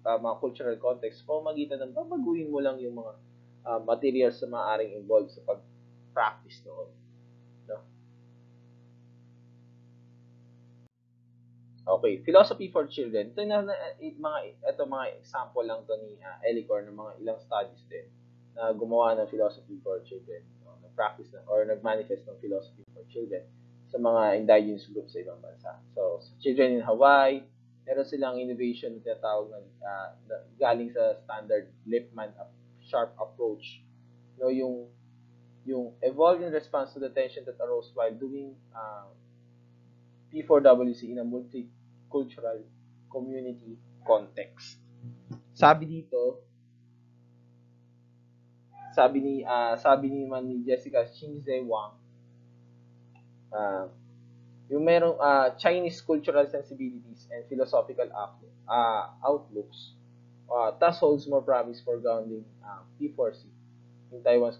[SPEAKER 1] sa mga cultural context pamamagitan ng babaguhin mo lang yung mga materials na maaaring involved sa pag-practice noon. No? Okay, philosophy for children. Ito mga example lang to ni Elicor ng mga ilang studies din na gumawa ng philosophy for children, nag-practice or nag-manifest ng philosophy for children sa mga indigenous groups sa ibang bansa. So, children in Hawaii, meron silang innovation na tinatawag na galing sa standard Lippmann sharp approach. No, yung evolving response to the tension that arose while doing P4WC in a multicultural community context. Sabi ni Jessica Shinze Wang, yung merong Chinese cultural sensibilities and philosophical outlooks thus holds more promise for grounding P4C in Taiwan's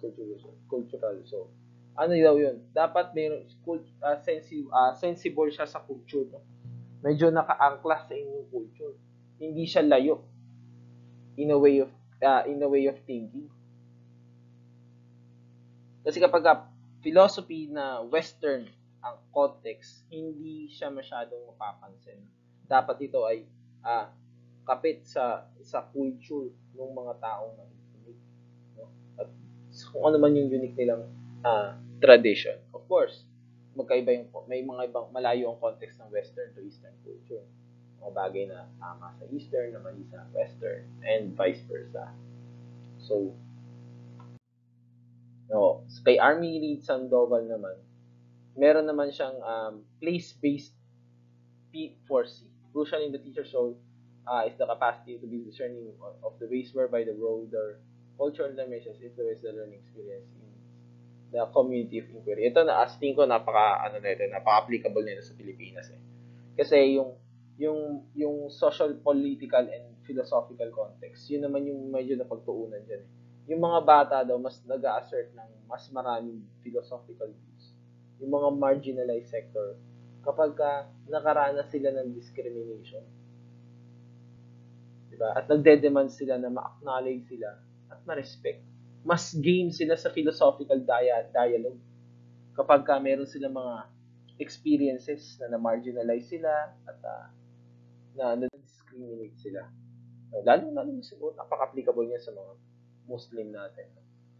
[SPEAKER 1] cultural. So, ano daw yun? Dapat mayroong sensible siya sa culture. No? Medyo naka-angkla sa inyong culture. Hindi siya layo in a way of thinking. Kasi kapag philosophy na Western ang context, hindi siya masyadong mapapansin. Dapat ito ay kapit sa culture ng mga taong nakikinig. No? At kung ano man yung unique nilang tradition. Of course, magkaiba may mga ibang malayo ang context ng Western to Eastern culture. Mga bagay na tama sa Eastern, na mali sa Western, and vice versa. So, no, kay Army Reed Sandoval naman, meron naman siyang place-based P4C. Crucial in the teacher's role is the capacity to be discerning of the ways whereby the broader cultural dimensions influence the learning experience in the community of inquiry. Ito na as tingin ko napaka-applicable nito sa Pilipinas eh. Kasi yung social, political and philosophical context, yun naman yung medyo napagtuunan diyan eh. Yung mga bata daw mas nag-a-assert ng mas maraming philosophical views. Yung mga marginalized sector kapag nakaranas sila ng discrimination. Diba? At nagde-demand sila na ma-acknowledge sila at ma-respect. Mas game sila sa philosophical dialogue kapag meron sila mga experiences na na-marginalize sila at na-discriminate sila. Lalo siguro napaka-applicable niya sa mga Muslim natin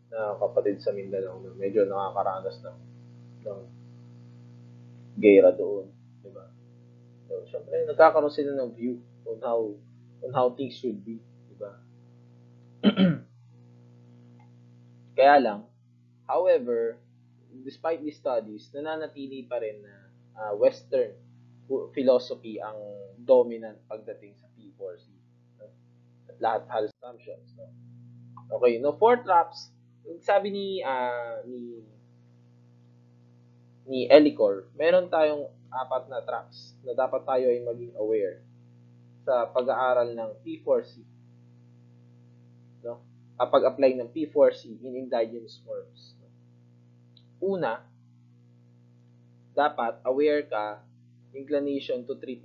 [SPEAKER 1] na kapatid sa Mindanao na medyo nakakaranas ng gera doon, di ba? So, syempre, nagkakaroon sila ng view on how things should be, di ba? Kaya lang, however, despite these studies, nananatili pa rin na Western philosophy ang dominant pagdating sa P4C. No? At lahat halos assumptions. No? Okay, no, four traps. Sabi ni Elicor, meron tayong apat na traps na dapat tayo ay maging aware sa pag-aaral ng P4C. No? Pag-apply ng P4C in indigenous forms. No? Una, dapat aware ka inclination to treat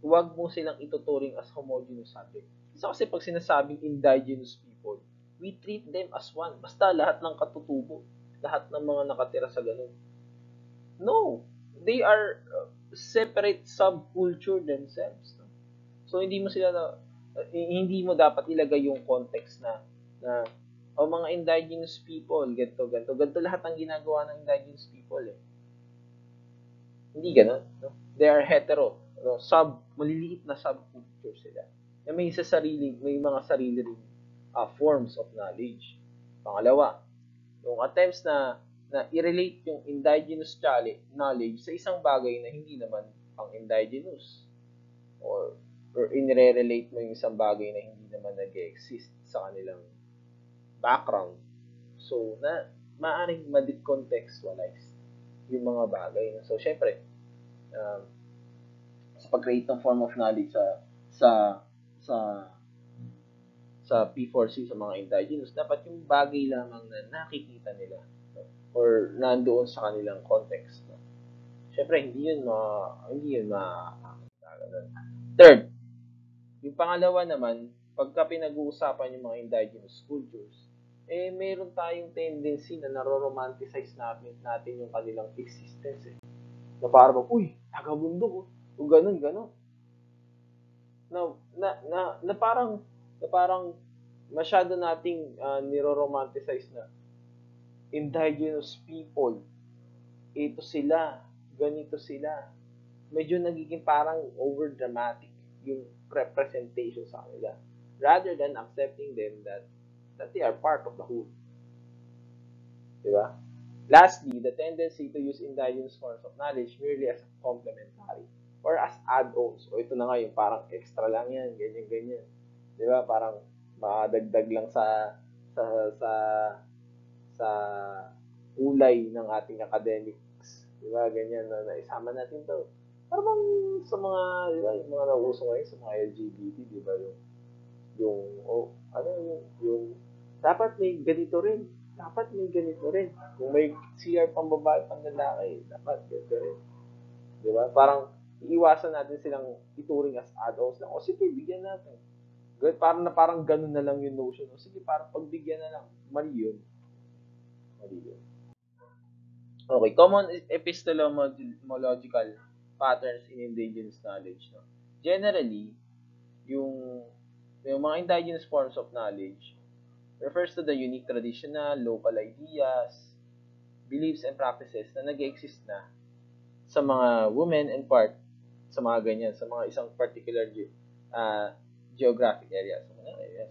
[SPEAKER 1] huwag mo silang ituturing as homogeneous subject. Kasi pag sinasabing indigenous people, we treat them as one. Basta lahat ng katutubo, lahat ng mga nakatira sa ganun. No, they are separate subculture themselves. No? So hindi mo dapat ilagay yung context na mga indigenous people, ganito lahat ang ginagawa ng indigenous people eh. Hindi gano'n, no? They are hetero, no? Maliliit na subculture sila. Na may mga sarili ring forms of knowledge. Pangalawa, yung attempts na i-relate yung indigenous knowledge sa isang bagay na hindi naman pang indigenous. Or inire-relate mo yung isang bagay na hindi naman nag-exist sa kanilang background. So, maaaring ma-decontextualize yung mga bagay. So, syempre, sa pag-create ng form of knowledge sa P4C, sa mga indigenous, dapat yung bagay lamang na nakikita nila, no? Or nandoon sa kanilang context. No? Syempre, hindi yun Third, yung pangalawa naman, pagka pinag-uusapan yung mga indigenous cultures, meron tayong tendency na naro-romanticize natin yung kanilang existence eh. Na parang, taga-bundok o ganun. Na parang masyado nating niro-romanticize na indigenous people, ito sila, ganito sila. Medyo nagiging parang over-dramatic yung representation sa kanila. Rather than accepting them that they are part of the whole. Diba? Lastly, the tendency to use indigenous forms of knowledge merely as complementary or as add-ons. O ito na nga yung parang extra lang yan, ganyan. Diba? Parang makadagdag lang sa kulay ng ating academics. Diba? Ganyan na isama natin to. Parang sa mga, diba, yung mga nauso ngayon sa mga LGBT, diba, yung dapat may ganito rin. Kung may CR pang babae, pang lalaki, dapat ganito rin. Diba? Parang iiwasan natin silang ituring as add-ons lang. O sige, bigyan natin. Parang ganun na lang yung notion. O sige, parang pagbigyan na lang. Mali yun. Okay, common epistemological patterns in indigenous knowledge. No? Generally, yung mga indigenous forms of knowledge refers to the unique traditional, local ideas, beliefs, and practices na nag-exist na sa mga women and sa mga ganyan, sa mga isang particular geographic area.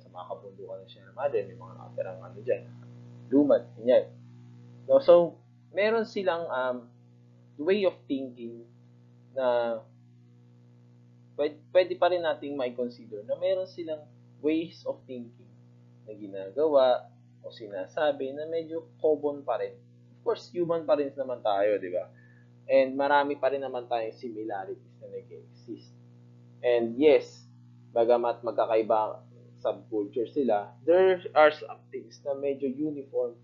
[SPEAKER 1] Sa mga kabundukan ng Sierra Madre, may mga nakatirang dyan, lumad, ganyan. No, so, meron silang way of thinking na pwede pa rin nating mai-consider na meron silang ways of thinking na ginagawa o sinasabi na medyo common pa rin. Of course, human pa rin naman tayo, di ba? And marami pa rin naman tayong similarities na nag-exist. And yes, bagamat magkakaiba subculture sila, there are some things na medyo uniform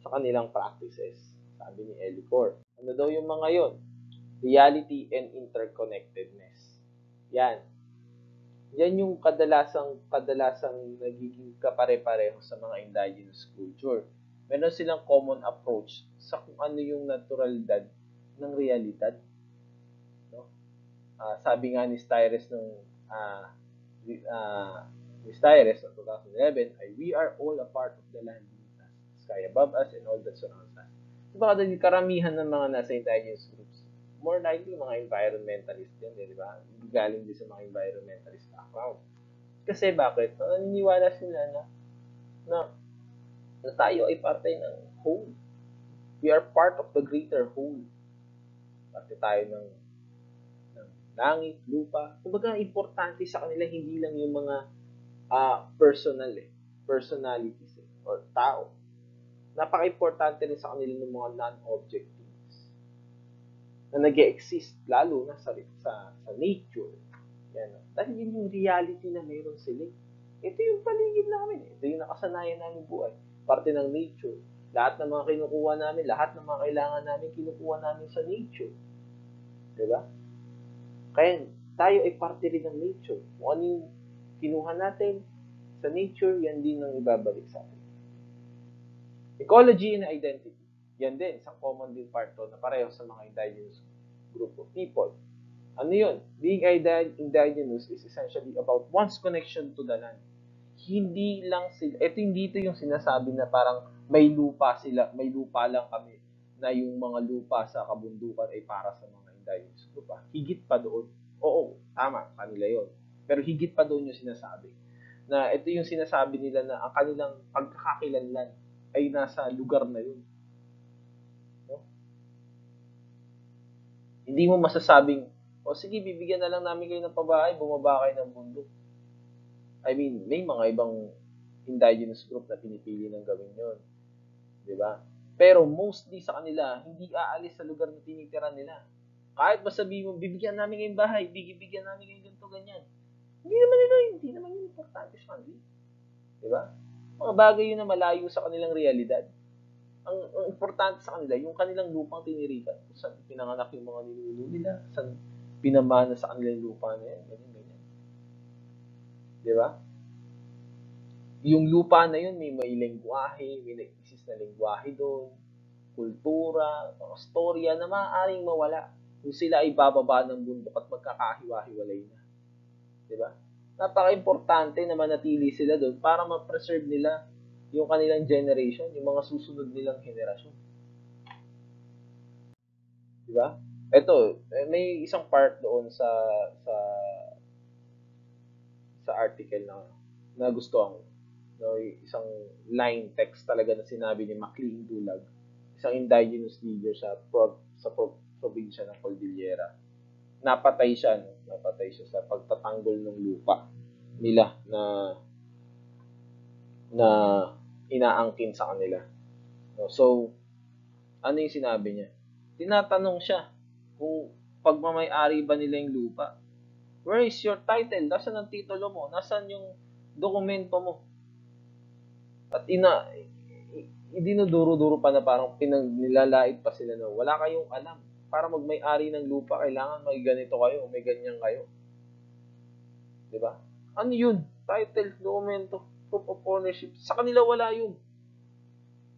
[SPEAKER 1] sa kanilang practices. Sabi ni Elicor. Ano daw yung mga yon? Reality and interconnectedness. Yan. Yan yung kadalasang nagiging kapare-pareho sa mga indigenous culture. Meron silang common approach sa kung ano yung naturalidad ng realidad. No? Sabi nga ni Styres noong ni Styres noong 2011 ay we are all a part of the land sky above us and all that surrounds us. Baka dahil karamihan ng mga nasa indigenous groups, more likely mga environmentalist yan, di ba? Galing din sa mga environmentalist background.
[SPEAKER 2] Kasi bakit? Naniniwala sila na, na tayo ay parte ng whole. We are part of the greater whole. Parte tayo ng langit, lupa. Kumbaga, importante sa kanila hindi lang yung mga personalities or tao. Napaka-importante rin sa kanila ng mga non-object things na nag-exist lalo na sa nature. Yan. Dahil yun yung reality na meron sila. Ito yung paligid namin. Ito yung nakasanayan namin buhay. Parte ng nature. Lahat ng mga kinukuha namin, lahat ng mga kailangan namin, kinukuha namin sa nature. Diba? Kaya tayo ay parte rin ng nature. Kung ano yung kinuha natin sa nature, yan din ang ibabalik sa atin. Ecology and identity. Yan din, isang common din part to na pareho sa mga indigenous group of people. Ano yun? Being indigenous is essentially about one's connection to the land. Hindi lang sila, hindi ito yung sinasabi na parang may lupa sila, may lupa lang kami na yung mga lupa sa kabundukan ay para sa mga indigenous group. Higit pa doon. Oo, tama, kanila yon. Pero higit pa doon yung sinasabi. Na ito yung sinasabi nila na ang kanilang pagkakakilanlan ay nasa lugar na yun. No? Hindi mo masasabing, o sige, bibigyan na lang namin kayo ng pabahay, bumaba kayo ng bundok. I mean, may mga ibang indigenous group na pinipili ng gawin yun. Di ba? Pero mostly sa kanila, hindi aalis sa lugar na tinitira nila. Kahit masabi mo, bibigyan namin kayong bahay, bibigyan namin kayong ganito, ganyan. Hindi naman yun importante sa kanila. Di ba? Mga bagay yun na malayo sa kanilang realidad. Ang importante sa kanila, yung kanilang lupang tinirikan. Kung saan pinanganak yung mga ninuno nila, saan pinamana sa kanilang lupa na yan, ganyan, ganyan. Di ba? Yung lupa na yun, may lengguwahe, may nag-exist na lengguwahe doon, kultura, mga storya na maaaring mawala kung sila ay bababa ng bundok at magkakahiwa-hiwalay na. Di ba? Napaka-importante na manatili sila doon para ma-preserve nila yung kanilang generation, yung mga susunod nilang henerasyon. Di ba? Ito, may isang part doon sa sa article na gusto ko. No, isang line text talaga na sinabi ni MacLean Dulag, isang indigenous leader sa probinsya ng Cordillera. Napatay siya sa pagtatanggol ng lupa nila na inaangkin sa kanila. No, so, ano yung sinabi niya? Tinatanong siya kung pagmamay-ari ba nila yung lupa. Where is your title? Nasaan ang titulo mo? Nasaan yung dokumento mo? At idinuduro-duro pa na parang nilalait pa sila na wala kayong alam. Para magmay-ari ng lupa, kailangan may ganito kayo, may ganyan kayo. Di ba? Ano yun? Title, dokumento, proof of ownership. Sa kanila wala yun.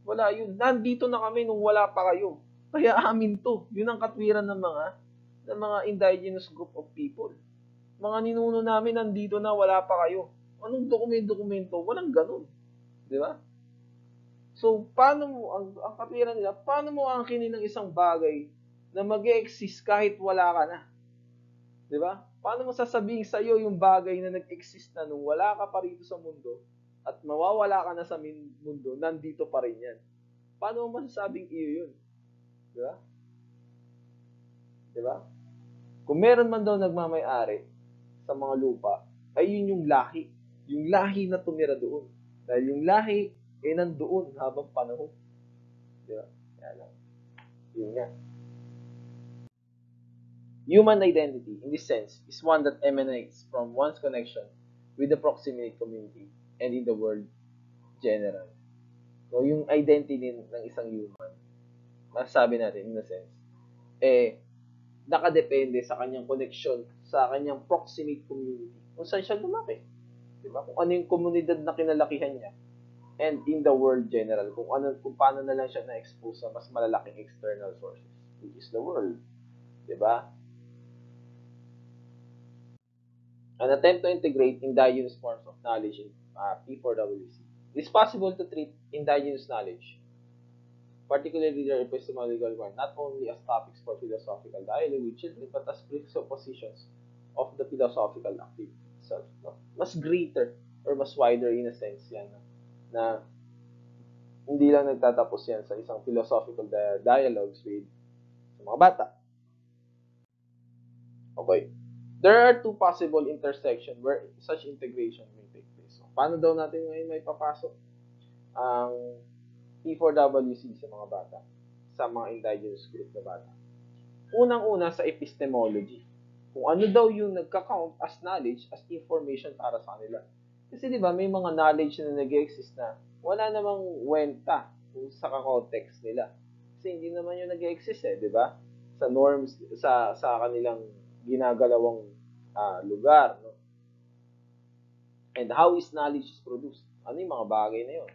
[SPEAKER 2] Wala yun. Nandito na kami nung wala pa kayo. Kaya amin to. Yun ang katwiran ng mga indigenous group of people. Mga ninuno namin nandito na wala pa kayo. Anong dokumento? Walang ganun. Di ba? So, paano mo, ang katwiran nila, paano mo angkinin ng isang bagay na mag-exist kahit wala ka na? Di ba? Paano mo sasabihin sa iyo yung bagay na nag-exist na nung wala ka pa rito sa mundo at mawawala ka na sa mundo, nandito pa rin yan? Paano mo masasabing iyo yun? Di ba? Di ba? Kung meron man daw nagmamay-ari sa mga lupa, ay yun yung lahi. Yung lahi na tumira doon. Dahil yung lahi, nandoon habang panahon. Di ba? Yan lang. Yun nga. Human identity, in this sense, is one that emanates from one's connection with the proximate community and in the world general. So, yung identity ng isang human, masasabi natin, in a sense, nakadepende sa kanyang connection sa kanyang proximate community. Kung saan siya lumaki. Diba? Kung ano yung komunidad na kinalakihan niya. And in the world general, kung paano na lang siya na-expose sa mas malalaking external sources, which is the world. Diba? An attempt to integrate indigenous forms of knowledge in P4WC. It is possible to treat indigenous knowledge, particularly their epistemological one, not only as topics for philosophical dialogue with children, but as presuppositions of the philosophical activities. itself. No? Mas greater or mas wider in a sense yan. No? Na hindi lang nagtatapos yan sa isang philosophical dialogues with sa mga bata. Okay. There are two possible intersections where such integration may take place. So, paano daw natin ngayon may papasok ang P4WC sa mga bata, sa mga indigenous group na bata? Unang-una sa epistemology. Kung ano daw yung nagka-count as knowledge, as information para sa kanila. Kasi di ba may mga knowledge na nag-exist na wala namang wenta kung sa context nila. Kasi hindi naman yung nag-exist di ba? Sa norms, sa kanilang ginagalawang lugar. No? And how is knowledge is produced? Ano yung mga bagay na yun?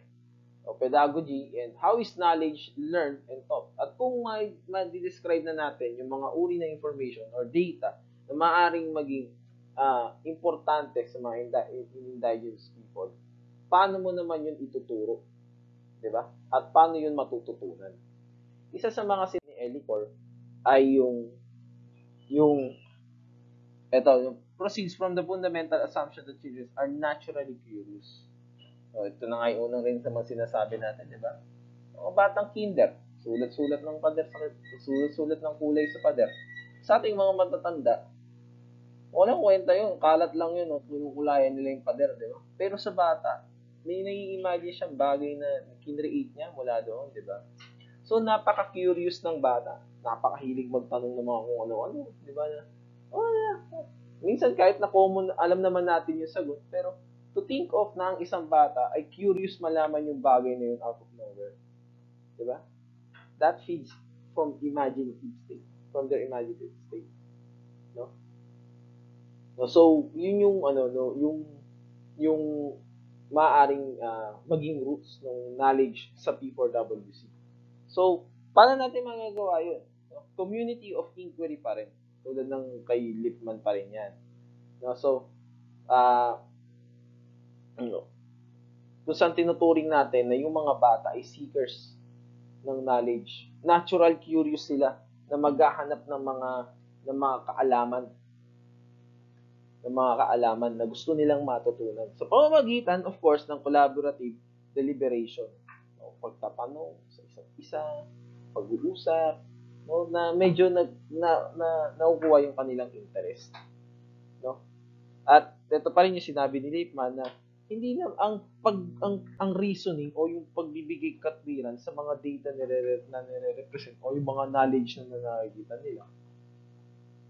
[SPEAKER 2] O pedagogy, and how is knowledge learned and taught? At kung ma-describe na natin yung mga uri na information or data na maaaring maging importante sa mga indigenous people, paano mo naman yun ituturo? Diba? At paano yun matututunan? Isa sa mga ni Elicor ay yung proceeds from the fundamental assumption that children are naturally curious. So, ito na nga yung unang rin sa mga sinasabi natin, di ba? Mga batang kinder, sulat-sulat ng pader, sulat-sulat ng kulay sa pader. Sa ating mga matatanda, walang kwenta yun, kalat lang yun, kinukulayan nila yung pader, di ba? Pero sa bata, may nai-imagine siyang bagay na kinreate niya mula doon, di ba? So, napaka-curious ng bata, napakahilig magtanong ng mga kung ano-ano, di ba? Minsan kahit na common, alam naman natin yung sagot, pero to think of na ang isang bata ay curious malaman yung bagay na yun out of nowhere. Diba? That feeds from imaginative state. From their imaginative state. No? So, yun yung, yung maaaring maging roots ng knowledge sa P4WC. So, paano natin magagawa yun? No? Community of inquiry pa rin. Tulad ng kay Lippmann pa rin yan. No? So, kung saan tinuturing natin na yung mga bata ay seekers ng knowledge. Natural curious sila na maghahanap ng mga kaalaman na gusto nilang matutunan. Sa pamamagitan, of course, ng collaborative deliberation. No, pagtatanong sa isa't isa, pag-uusap, no, na medyo nakukuha yung kanilang interest. No? At ito pa rin yung sinabi ni Lippmann na hindi na ang reasoning o yung pagbibigay katwiran sa mga data na nire-represent o yung mga knowledge na nakikita nila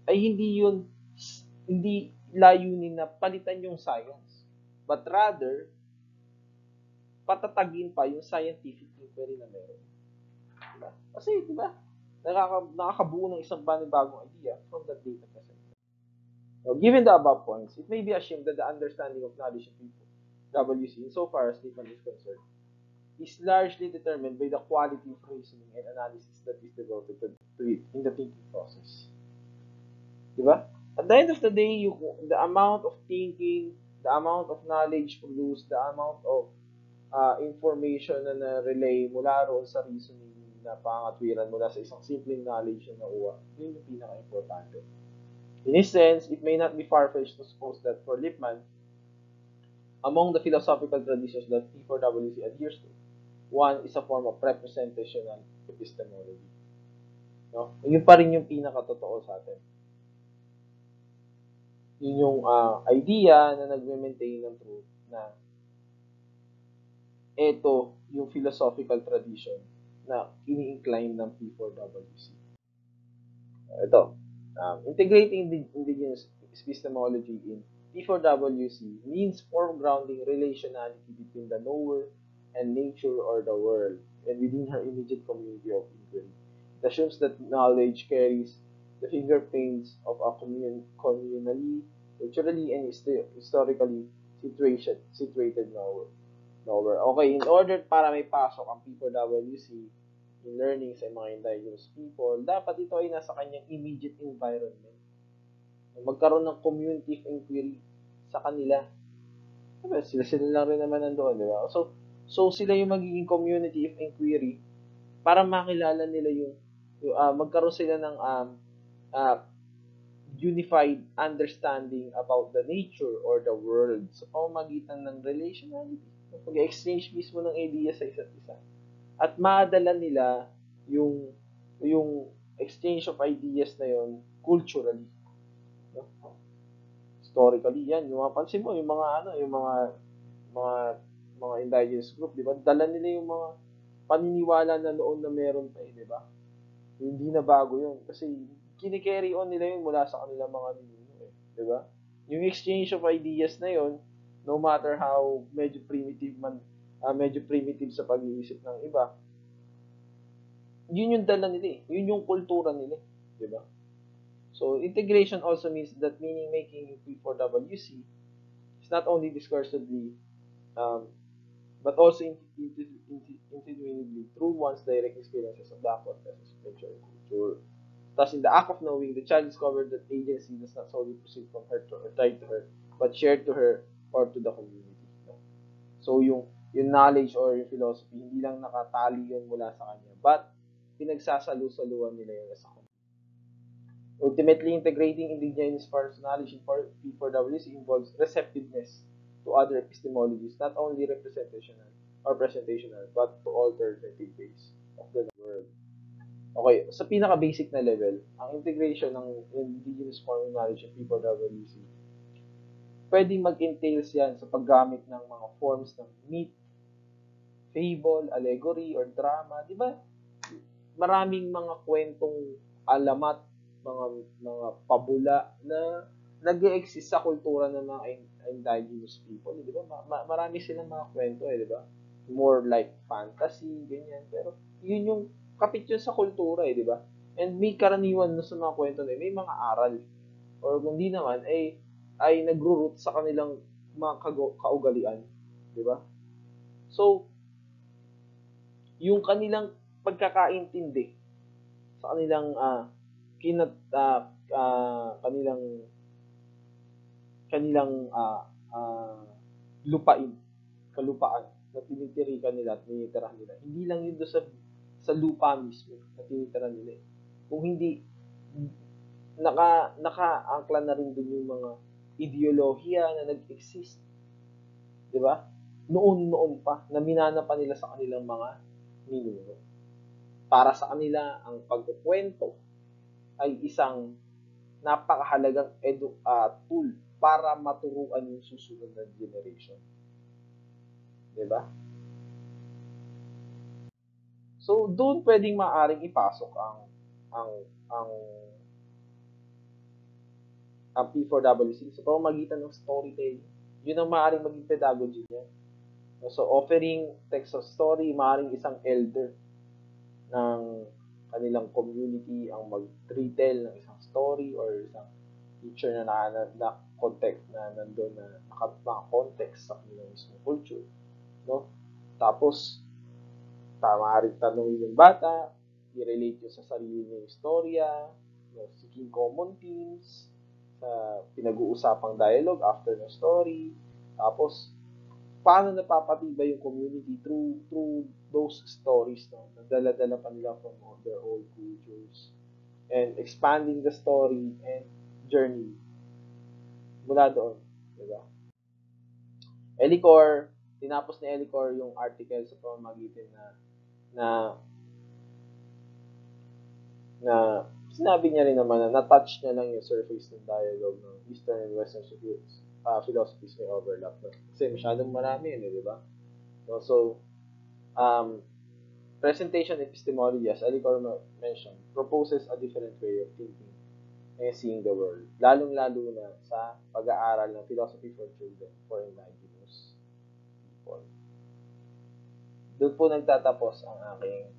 [SPEAKER 2] ay hindi layunin na palitan yung science, but rather patatagin pa yung scientific inquiry na meron. Diba? Kasi diba, nakakabuo ng isang bagong idea from that data present. Now, given the above points, it may be assumed that the understanding of knowledge of people WC, insofar as Lippmann is concerned, is largely determined by the quality of reasoning and analysis that is devoted to it in the thinking process. Diba? At the end of the day, the amount of thinking, the amount of knowledge produced, the amount of information na na-relay mula roon sa reasoning na pangatwiran mula sa isang simpleng knowledge na nauwa, yun yung pinaka-importante. In this sense, it may not be far-fetched to suppose that for Lippmann, among the philosophical traditions that P4WC adheres to, one is a form of representational epistemology. No? Yun pa rin yung pinakatotoo sa atin. Yun yung idea na nagme-maintain ng truth na ito yung philosophical tradition na ini-incline ng P4WC. Ito, integrating the indigenous epistemology in P4WC means foregrounding relationality between the knower and nature or the world and within her immediate community of inquiry. It assumes that knowledge carries the fingerprints of a communally, culturally, and historically situated knower. Okay, in order para may pasok ang P4WC in learning sa mga indigenous people, dapat ito ay nasa kanyang immediate environment. Magkaroon ng community of inquiry sa kanila. Sila lang rin naman nandoon, di ba? So sila yung magiging community of inquiry para makilala nila yung magkaroon sila ng
[SPEAKER 1] unified understanding about the nature or the world sa pamamagitan ng relationality. Pag-exchange mismo ng ideas sa isa't isa. At madala nila yung exchange of ideas na yon culturally. No? Historically, yan. Yung mapansin mo, yung mga indigenous group, di ba? Dala nila yung mga paniniwala na noon na meron pa di ba? Hindi na bago yun. Kasi kini-carry on nila yun mula sa kanilang mga ninuno di ba? Yung exchange of ideas na yun, no matter how medyo primitive sa pag-iisip ng iba, yun yung dala nila Yun yung kultura nila di ba? So, integration also means that meaning-making in P4WC is not only discursively, but also intuitively through one's direct experiences of the context of nature and culture. Thus, in the act of knowing, the child discovered that agency does not solely proceed from her or tied to her, but shared to her or to the community. So, yung knowledge or yung philosophy, hindi lang nakatali yun mula sa kanya, but pinagsasalu-saluan nila yun sa community. Ultimately, integrating indigenous knowledge in P4WC involves receptiveness to other epistemologies, not only representational or presentational, but to alternative ways of the world. Okay, sa pinaka-basic na level, ang integration ng indigenous form of knowledge in P4WC, pwedeng mag-entails yan sa paggamit ng mga forms ng myth, fable, allegory, or drama. Di ba? Maraming mga kwentong alamat, mga pabula na nag-e-exist sa kultura ng mga indigenous people. Di ba? Marami silang mga kwento di ba? More like fantasy, ganyan. Pero yun yung kapit yun sa kultura di ba? And may karaniwan sa mga kwento na may mga aral. Or kung di naman, ay nagro-root sa kanilang mga kaugalian. Di ba? So, yung kanilang pagkakaintindi sa kanilang kalupaan na tinitirikan nila at tinitirahan nila. Hindi lang yun doon sa lupa mismo na tinitirahan nila. Kung hindi, naka-angkla na rin doon yung mga ideolohiya na nag-exist. Di ba? Noon pa, na minana pa nila sa kanilang mga ninuno. Para sa kanila, ang pagkukwento ay isang napakahalagang tool para maturuan yung susunod na generation. Diba? So, doon pwedeng maaring ipasok ang P4WC sa pamamagitan ng storytelling. Yun ang maaring maging pedagogy niya. So, offering text of story, maaring isang elder ng kanilang community ang mag-retell ng isang story or isang teacher na context na nandun na naka-context sa kanilang mismong culture. No? Tapos, maaaring tanongin yung bata, i-relate yun sa sarili niya yung istorya, seeking common themes, sa pinag-uusapang dialogue after the story. Tapos, paano napapatibay yung community through those stories, no? Nadala-dala pa nila from their old cultures. And expanding the story and journey mula doon. Diba? Elicor, tinapos ni Elicor yung article sa pamamagitan na sinabi niya rin naman na na-touch niya lang yung surface ng dialogue ng Eastern and Western philosophies may overlap. No? Kasi masyadong marami yun, di ba? So, presentation epistemology, as Elicor mentioned, proposes a different way of thinking and seeing the world, lalong-lalo na sa pag-aaral ng philosophy for children for indigenous people. Doon po nagtatapos ang aking